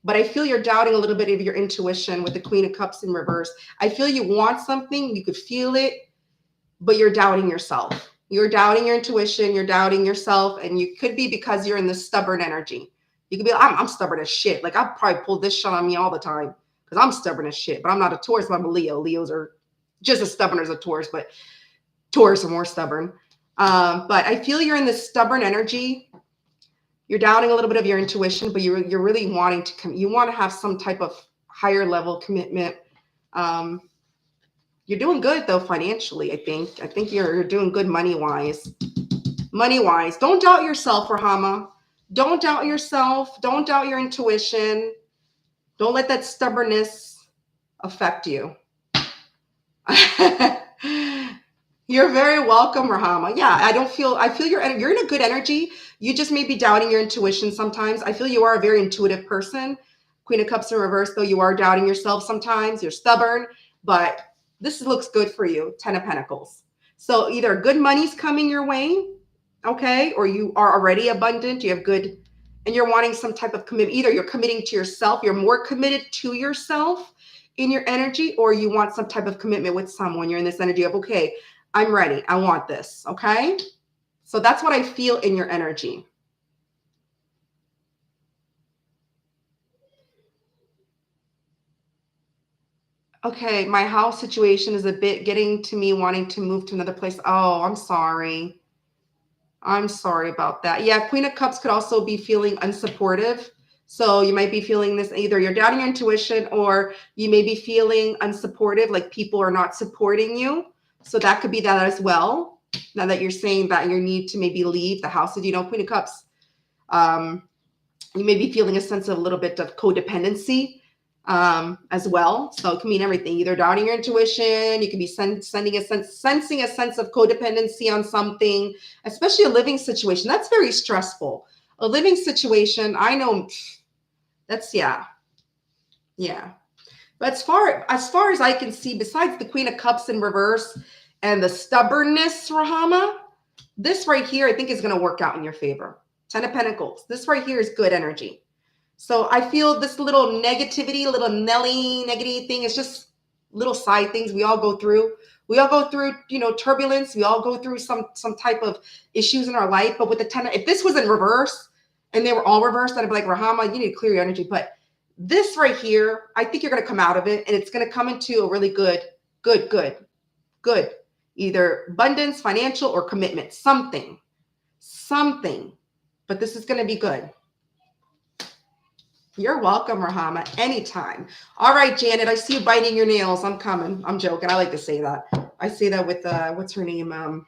S1: but I feel you're doubting a little bit of your intuition with the Queen of Cups in reverse. I feel you want something, you could feel it, but you're doubting yourself. You're doubting your intuition, you're doubting yourself, and you could be because you're in this stubborn energy. You could be like, I'm stubborn as shit. Like, I'll probably pull this shit on me all the time because I'm stubborn as shit, but I'm not a Taurus, but I'm a Leo. Leos are just as stubborn as a Taurus, but Taurus are more stubborn. But I feel you're in this stubborn energy. You're doubting a little bit of your intuition, but you're really wanting to you want to have some type of higher level commitment. You're doing good though financially, I think. I think you're doing good money-wise. Money-wise. Don't doubt yourself, Rahama. Don't doubt yourself. Don't doubt your intuition. Don't let that stubbornness affect you. You're very welcome, Rahama. Yeah, I feel you're in a good energy. You just may be doubting your intuition sometimes. I feel you are a very intuitive person. Queen of Cups in reverse, though, you are doubting yourself sometimes. You're stubborn, but this looks good for you. 10 of Pentacles. So either good money's coming your way, okay, or you are already abundant. You have good, and you're wanting some type of commitment. Either you're committing to yourself, you're more committed to yourself in your energy, or you want some type of commitment with someone. You're in this energy of, okay, I'm ready. I want this. Okay. So that's what I feel in your energy. Okay. My house situation is a bit getting to me wanting to move to another place. Oh, I'm sorry. I'm sorry about that. Yeah. Queen of Cups could also be feeling unsupportive. So you might be feeling this, either you're doubting your intuition or you may be feeling unsupportive, like people are not supporting you. So that could be that as well. Now that you're saying that you need to maybe leave the house, you know, Queen of Cups, you may be feeling a sense of a little bit of codependency as well. So it can mean everything, either doubting your intuition, you can be sensing a sense of codependency on something, especially a living situation. That's very stressful. A living situation, I know that's, yeah. But as far as I can see, besides the Queen of Cups in reverse and the stubbornness, Rahama, this right here, I think is going to work out in your favor. 10 of Pentacles. This right here is good energy. So I feel this little negativity, little Nelly negative thing is just little side things we all go through. We all go through, you know, turbulence. We all go through some type of issues in our life. But with the 10, if this was in reverse and they were all reversed, I'd be like, Rahama, you need to clear your energy. But this right here, I think you're going to come out of it, and it's going to come into a really good, either abundance, financial, or commitment, something. But this is going to be good. You're welcome, Rahama, anytime. All right, Janet, I see you biting your nails. I'm coming. I'm joking. I like to say that. I say that with, what's her name?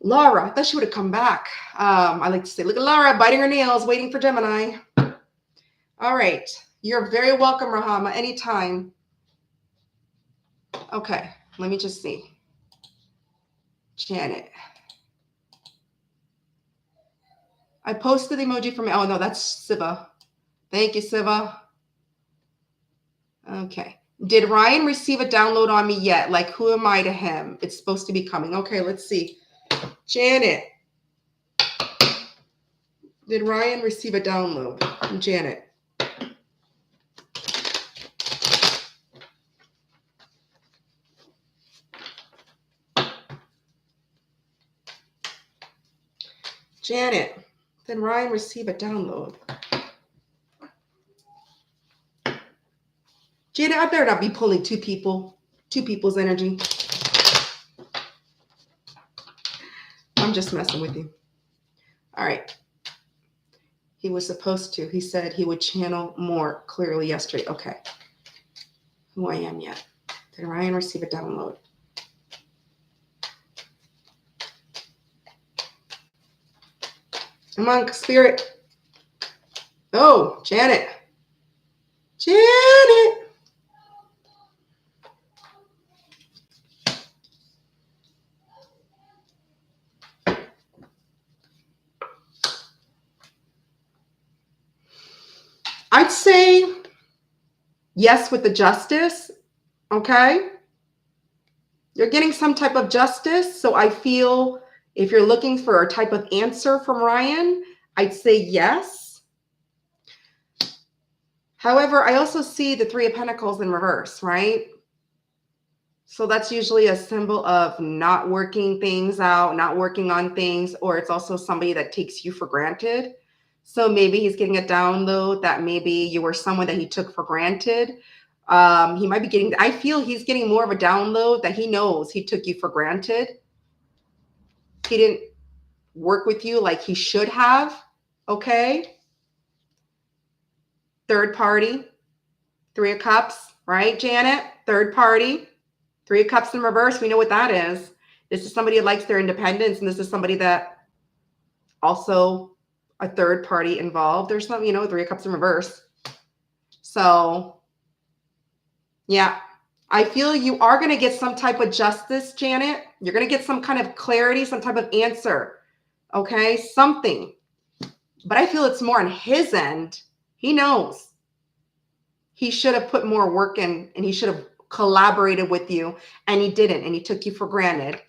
S1: Laura. I thought she would have come back. I like to say, look at Laura biting her nails, waiting for Gemini. All right. You're very welcome, Rahama, anytime. Okay. Let me just see. Janet. I posted the emoji for me. Oh, no, that's Siva. Thank you, Siva. Okay. Did Ryan receive a download on me yet? Like, who am I to him? It's supposed to be coming. Okay, let's see. Janet. Did Ryan receive a download? Janet. Janet. Did Ryan receive a download? Janet, I better not be pulling two people's energy. I'm just messing with you. All right. He was supposed to. He said he would channel more clearly yesterday. Okay. Who I am yet. Did Ryan receive a download? Come on, Spirit. Oh, Janet. Janet. I'd say yes with the justice. Okay. You're getting some type of justice. So I feel if you're looking for a type of answer from Ryan, I'd say yes. However, I also see the Three of Pentacles in reverse, right? So that's usually a symbol of not working things out, not working on things, or it's also somebody that takes you for granted. So maybe he's getting a download that maybe you were someone that he took for granted. He might be getting, I feel he's getting more of a download that he knows he took you for granted. He didn't work with you like he should have. Okay. Third party, Three of Cups. right, Janet? Third party. Three of Cups in reverse. We know what that is. This is somebody that likes their independence, and this is somebody that also a third party involved. There's some, Three of Cups in reverse. So, yeah, I feel you are going to get some type of justice, Janet. You're going to get some kind of clarity, some type of answer. Okay, something. But I feel it's more on his end. He knows. He should have put more work in, and he should have collaborated with you, and he didn't, and he took you for granted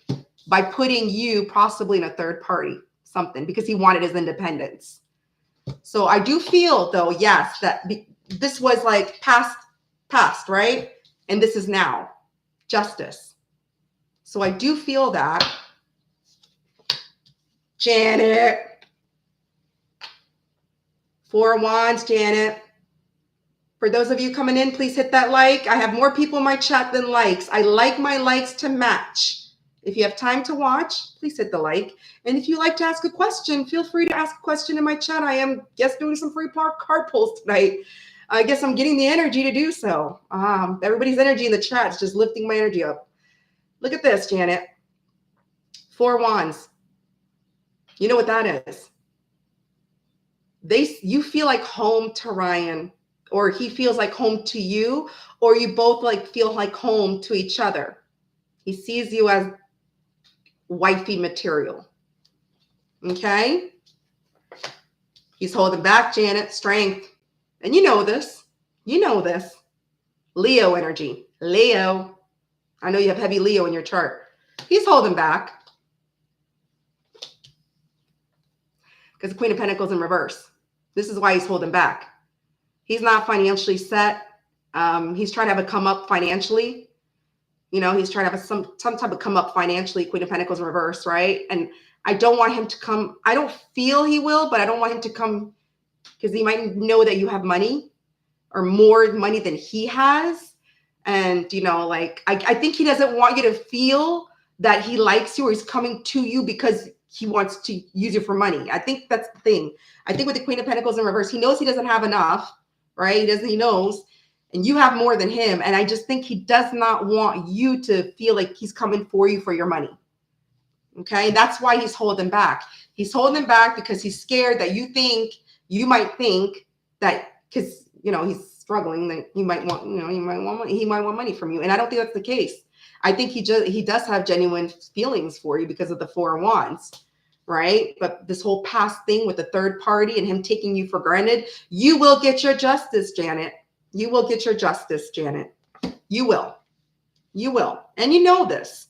S1: by putting you possibly in a third party, something, because he wanted his independence. So I do feel, though, yes, that this was like past, right? And this is now justice. So I do feel that. Janet. Four of Wands, Janet. For those of you coming in, please hit that like. I have more people in my chat than likes. I like my likes to match. If you have time to watch, please hit the like. And if you like to ask a question, feel free to ask a question in my chat. I am just doing some free card pulls tonight. I guess I'm getting the energy to do so. Everybody's energy in the chat is just lifting my energy up. Look at this, Janet. Four of Wands. You know what that is? You feel like home to Ryan, or he feels like home to you, or you both feel like home to each other. He sees you as wifey material. Okay? He's holding back, Janet. Strength. And you know this. You know this. Leo energy. Leo. I know you have heavy Leo in your chart. He's holding back. Because the Queen of Pentacles in reverse. This is why he's holding back. He's not financially set. He's trying to have a come up financially. He's trying to have some type of come up financially. Queen of Pentacles in reverse, right? And I don't want him to come. I don't feel he will, but I don't want him to come because he might know that you have money or more money than he has. And, I think he doesn't want you to feel that he likes you or he's coming to you because he wants to use you for money. I think that's the thing. I think with the Queen of Pentacles in reverse, he knows he doesn't have enough, right? He knows, and you have more than him. And I just think he does not want you to feel like he's coming for you for your money. Okay. That's why he's holding back. He's holding back because he's scared that you might think that because, he's struggling, that you might want, he might want money from you. And I don't think that's the case. I think he does have genuine feelings for you because of the Four of Wands, right? But this whole past thing with the third party and him taking you for granted, you will get your justice, Janet. You will get your justice, Janet. You will. You will. And you know this.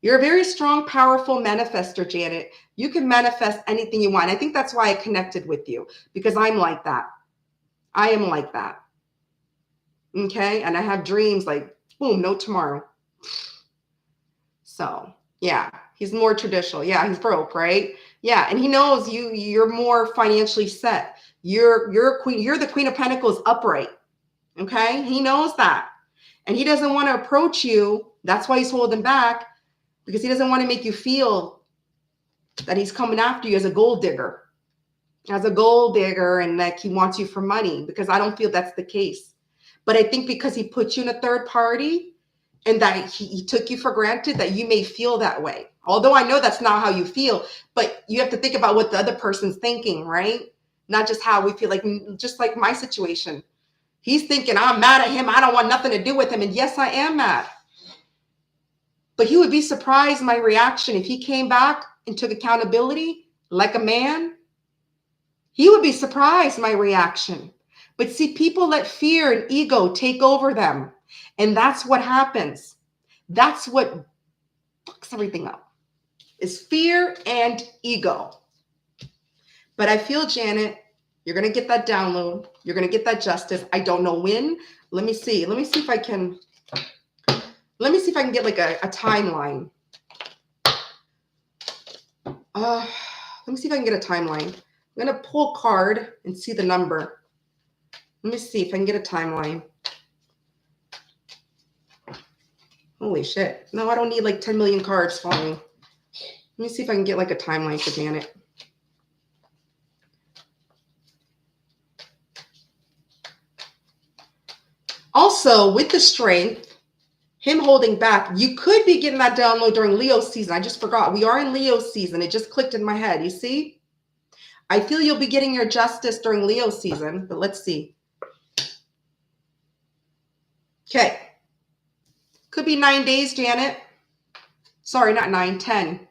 S1: You're a very strong, powerful manifester, Janet. You can manifest anything you want. I think that's why I connected with you, because I'm like that. I am like that. Okay? And I have dreams like, boom, no tomorrow. So, yeah, he's more traditional. Yeah, he's broke, right? Yeah, and he knows you're more financially set. You're queen. You're the Queen of Pentacles upright. Okay? He knows that. And he doesn't want to approach you. That's why he's holding back, because he doesn't want to make you feel that he's coming after you as a gold digger. And like he wants you for money, because I don't feel that's the case. But I think because he put you in a third party and that he took you for granted, that you may feel that way. Although I know that's not how you feel, but you have to think about what the other person's thinking, right? Not just how we feel, like just like my situation. He's thinking, I'm mad at him. I don't want nothing to do with him. And yes, I am mad. But he would be surprised my reaction if he came back and took accountability like a man. He would be surprised my reaction. But see, people let fear and ego take over them. And that's what happens. That's what fucks everything up, is fear and ego. But I feel, Janet, you're going to get that download. You're going to get that justice. I don't know when. Let me see. Let me see if I can get like a timeline. Let me see if I can get a timeline. I'm going to pull a card and see the number. Let me see if I can get a timeline. Holy shit. No, I don't need like 10 million cards falling. Let me see if I can get like a timeline for Janet. Also, with the strength, him holding back, you could be getting that download during Leo season. I just forgot. We are in Leo season. It just clicked in my head. You see? I feel you'll be getting your justice during Leo season, but let's see. Okay. Could be 9 days, Janet. Sorry, not 9, 10.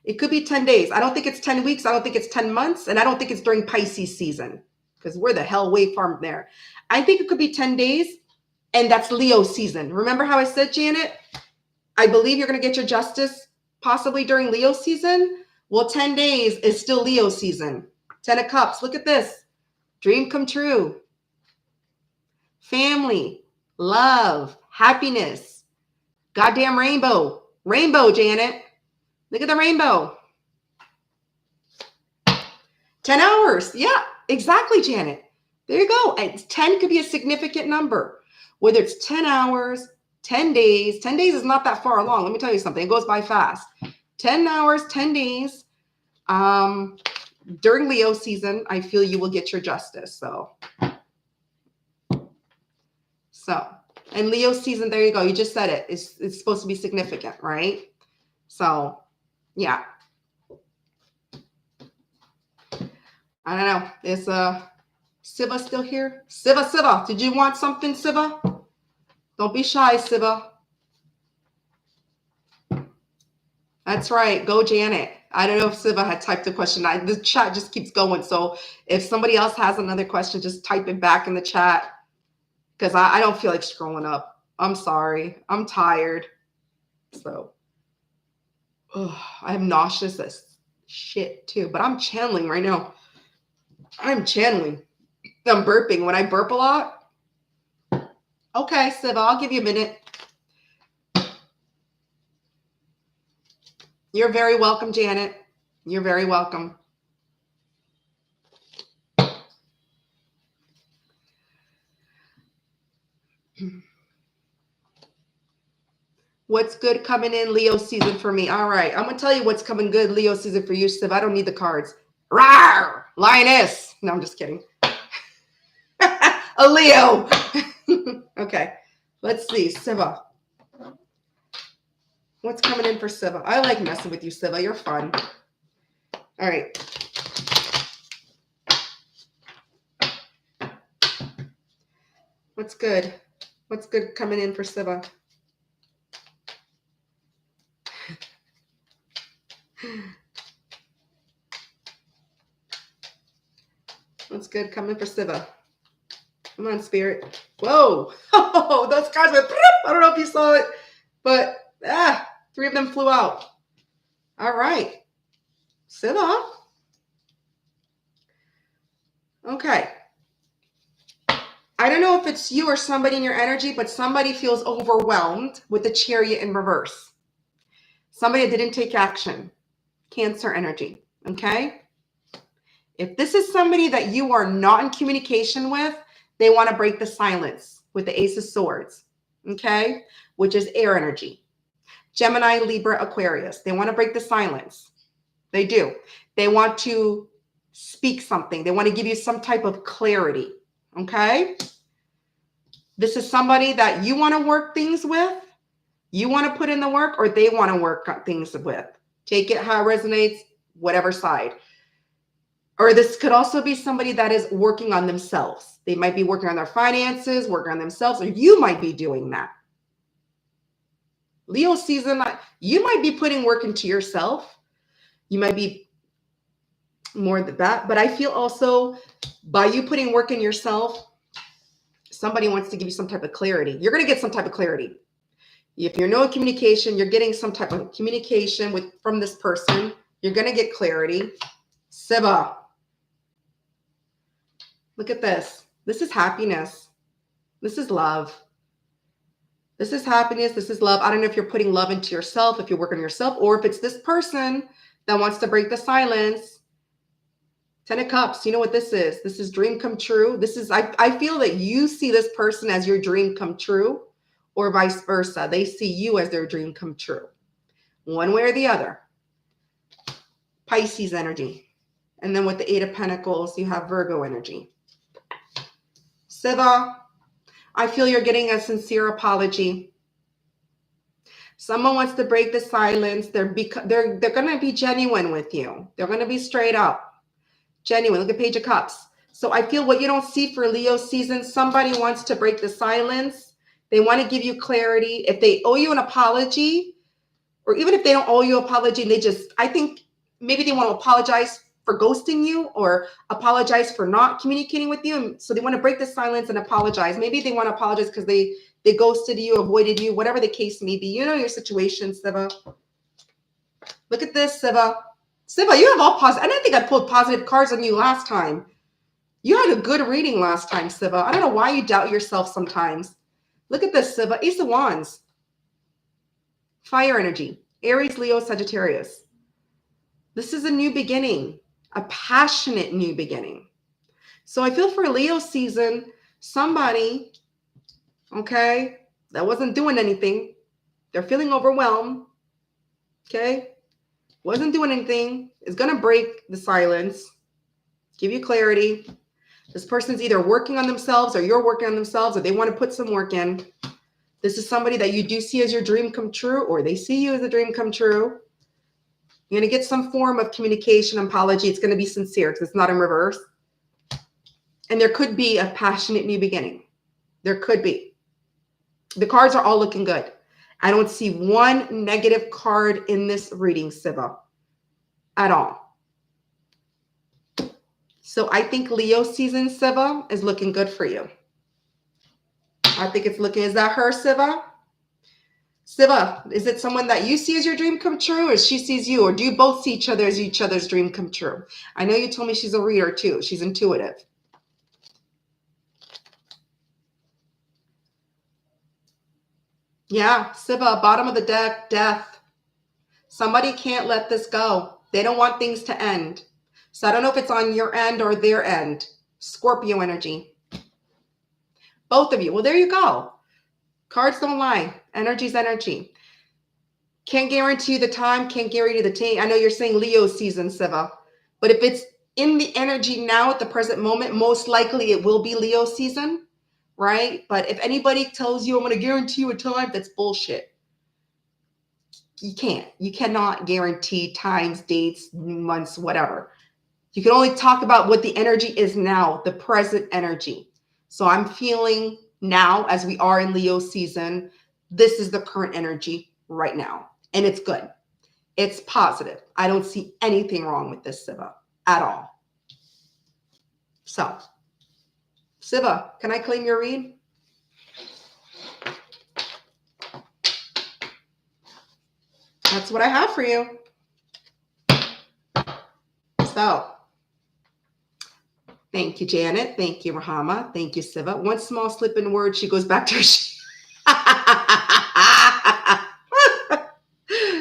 S1: It could be 10 days. I don't think it's 10 weeks. I don't think it's 10 months. And I don't think it's during Pisces season because we're the hell way from there. I think it could be 10 days. And that's Leo season. Remember how I said, Janet? I believe you're going to get your justice possibly during Leo season. Well, 10 days is still Leo season. 10 of Cups. Look at this. Dream come true. Family, love, happiness. Goddamn rainbow. Rainbow, Janet. Look at the rainbow. 10 hours. Yeah, exactly, Janet. There you go. 10 could be a significant number. Whether it's 10 hours, 10 days. 10 days is not that far along. Let me tell you something. It goes by fast. 10 hours, 10 days. During Leo season, I feel you will get your justice. So, and Leo season, there you go. You just said it. It's supposed to be significant, right? So, yeah. I don't know. Is Siva still here? Siva, did you want something, Siva? Don't be shy, Siva. That's right. Go, Janet. I don't know if Siva had typed a question. The chat just keeps going. So if somebody else has another question, just type it back in the chat because I don't feel like scrolling up. I'm sorry. I'm tired. So I'm nauseous as shit too, but I'm channeling right now. I'm channeling. I'm burping. When I burp a lot. Okay, Siva, I'll give you a minute. You're very welcome, Janet. You're very welcome. What's good coming in Leo season for me? All right. I'm going to tell you what's coming good Leo season for you, Siv. I don't need the cards. Rawr! Lioness. No, I'm just kidding. A Leo. Okay. Let's see. Siva. What's coming in for Siva? I like messing with you, Siva. You're fun. All right. What's good? What's good coming in for Siva? What's good coming for Siva? Come on, Spirit. Whoa. Oh, those cards went, I don't know if you saw it, but 3 of them flew out. All right. Siva. Okay. I don't know if it's you or somebody in your energy, but somebody feels overwhelmed with the Chariot in reverse. Somebody that didn't take action. Cancer energy. Okay. If this is somebody that you are not in communication with, they want to break the silence with the Ace of Swords. Okay. Which is air energy. Gemini, Libra, Aquarius. They want to break the silence. They do. They want to speak something. They want to give you some type of clarity. Okay. This is somebody that you want to work things with. You want to put in the work, or they want to work things with. Take it how it resonates, whatever side. Or this could also be somebody that is working on themselves. They might be working on their finances, working on themselves, or you might be doing that. Leo season, you might be putting work into yourself. You might be more than that. But I feel also by you putting work in yourself, somebody wants to give you some type of clarity. You're going to get some type of clarity. If you're no communication, you're getting some type of communication from this person. You're going to get clarity. Siva. Look at this. This is happiness. This is love. This is happiness. This is love. I don't know if you're putting love into yourself, if you're working on yourself, or if it's this person that wants to break the silence. 10 of Cups. You know what this is? This is dream come true. This is, I feel that you see this person as your dream come true, or vice versa. They see you as their dream come true. One way or the other. Pisces energy. And then with the 8 of Pentacles, you have Virgo energy. Siva, I feel you're getting a sincere apology. Someone wants to break the silence. They're going to be genuine with you. They're going to be straight up. Genuine. Look at Page of Cups. So I feel what you don't see for Leo season, somebody wants to break the silence. They want to give you clarity. If they owe you an apology, or even if they don't owe you an apology, I think maybe they want to apologize for ghosting you or apologize for not communicating with you. And so they want to break the silence and apologize. Maybe they want to apologize because they ghosted you, avoided you, whatever the case may be. You know your situation, Siva. Look at this, Siva. Siva, you have all positive. And I think I pulled positive cards on you last time. You had a good reading last time, Siva. I don't know why you doubt yourself sometimes. Look at this, Siva. Ace of Wands. Fire energy. Aries, Leo, Sagittarius. This is a new beginning. A passionate new beginning. So I feel for Leo season, somebody, okay, that wasn't doing anything. They're feeling overwhelmed. Okay. Wasn't doing anything. Is going to break the silence. Give you clarity. This person's either working on themselves or you're working on themselves or they want to put some work in. This is somebody that you do see as your dream come true or they see you as a dream come true. You're going to get some form of communication, apology. It's going to be sincere because it's not in reverse. And there could be a passionate new beginning. There could be. The cards are all looking good. I don't see one negative card in this reading, Siva, at all. So I think Leo season, Siva, is looking good for you. I think it's looking, is that her, Siva? Siva, is it someone that you see as your dream come true or she sees you? Or do you both see each other as each other's dream come true? I know you told me she's a reader too. She's intuitive. Yeah, Siva, bottom of the deck, death. Somebody can't let this go. They don't want things to end. So I don't know if it's on your end or their end. Scorpio energy. Both of you. Well, there you go. Cards don't lie. Energy's energy. Can't guarantee the time. Can't guarantee the time. I know you're saying Leo season, Siva. But if it's in the energy now at the present moment, most likely it will be Leo season, right? But if anybody tells you, I'm going to guarantee you a time, that's bullshit. You can't. You cannot guarantee times, dates, months, whatever. You can only talk about what the energy is now, the present energy. So I'm feeling now, as we are in Leo season, this is the current energy right now. And it's good. It's positive. I don't see anything wrong with this, Siva, at all. So, Siva, can I claim your read? That's what I have for you. So, thank you, Janet. Thank you, Rahama. Thank you, Siva. One small slip in word, she goes back to her.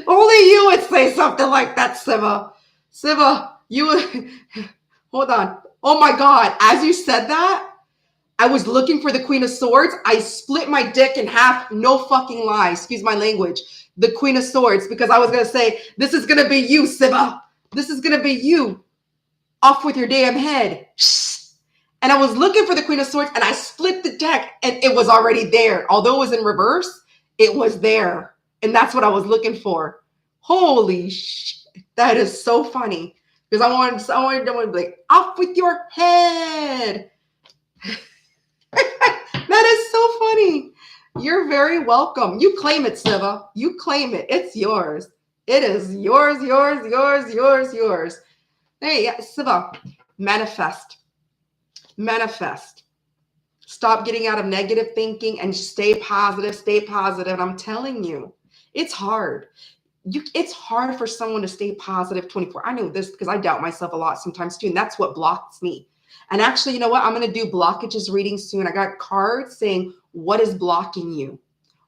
S1: Only you would say something like that, Siva. Siva, you would. Hold on. Oh my God. As you said that, I was looking for the Queen of Swords. I split my dick in half. No fucking lie. Excuse my language. The Queen of Swords, because I was going to say, this is going to be you, Siva. This is going to be you. Off with your damn head. And I was looking for the Queen of Swords and I split the deck and it was already there. Although it was in reverse, it was there. And that's what I was looking for. Holy shit. That is so funny. Because I wanted to be like, off with your head. That is so funny. You're very welcome. You claim it, Siva. You claim it. It's yours. It is yours, yours, yours, yours, yours. Hey, yeah, Siva, manifest. Manifest. Stop getting out of negative thinking and stay positive. Stay positive. I'm telling you, it's hard. It's hard for someone to stay positive 24. I know this because I doubt myself a lot sometimes too. And that's what blocks me. And actually, you know what? I'm going to do blockages reading soon. I got cards saying, what is blocking you?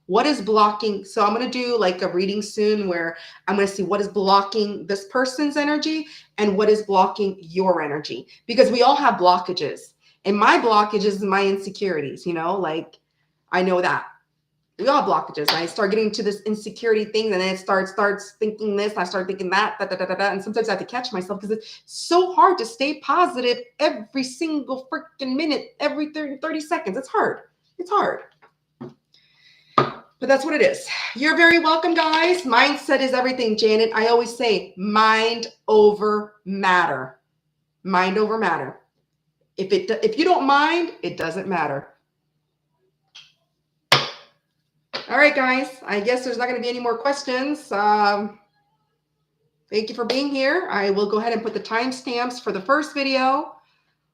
S1: What is blocking? So I'm going to do like a reading soon where I'm going to see what is blocking this person's energy and what is blocking your energy. Because we all have blockages. And my blockages is my insecurities, you know, like I know that. We all have blockages. I start getting into this insecurity thing, and then it starts thinking this, I start thinking that, and sometimes I have to catch myself because it's so hard to stay positive every single freaking minute, every 30 seconds. It's hard. It's hard. But that's what it is. You're very welcome, guys. Mindset is everything, Janet. I always say mind over matter. Mind over matter. If you don't mind, it doesn't matter. All right, guys. I guess there's not going to be any more questions. Thank you for being here. I will go ahead and put the timestamps for the first video.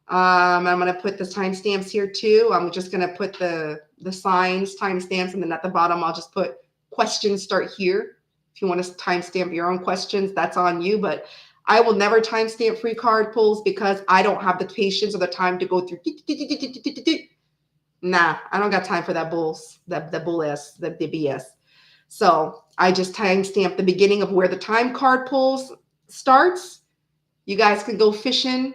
S1: I'm going to put the timestamps here too. I'm just going to put the signs, timestamps, and then at the bottom, I'll just put questions start here. If you want to timestamp your own questions, that's on you. But I will never timestamp free card pulls because I don't have the patience or the time to go through. Nah, I don't got time for that bulls, the bull ass, the BS. So I just timestamp the beginning of where the time card pulls starts. You guys can go fishing,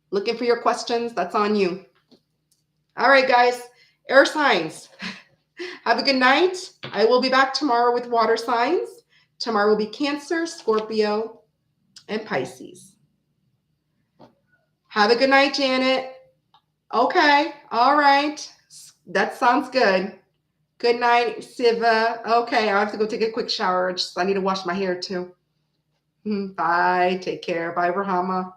S1: looking for your questions. That's on you. All right, guys. Air signs. Have a good night. I will be back tomorrow with water signs. Tomorrow will be Cancer, Scorpio, and Pisces. Have a good night, Janet. Okay. All right. That sounds good. Good night, Siva. Okay. I have to go take a quick shower. I need to wash my hair too. Bye. Take care. Bye, Rahama.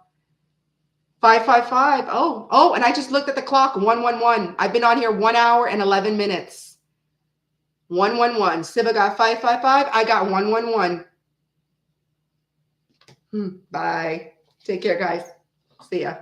S1: 555. Oh, and I just looked at the clock. 111. I've been on here 1 hour and 11 minutes. 111. Siva got 555. I got 111. Bye. Take care, guys. See ya.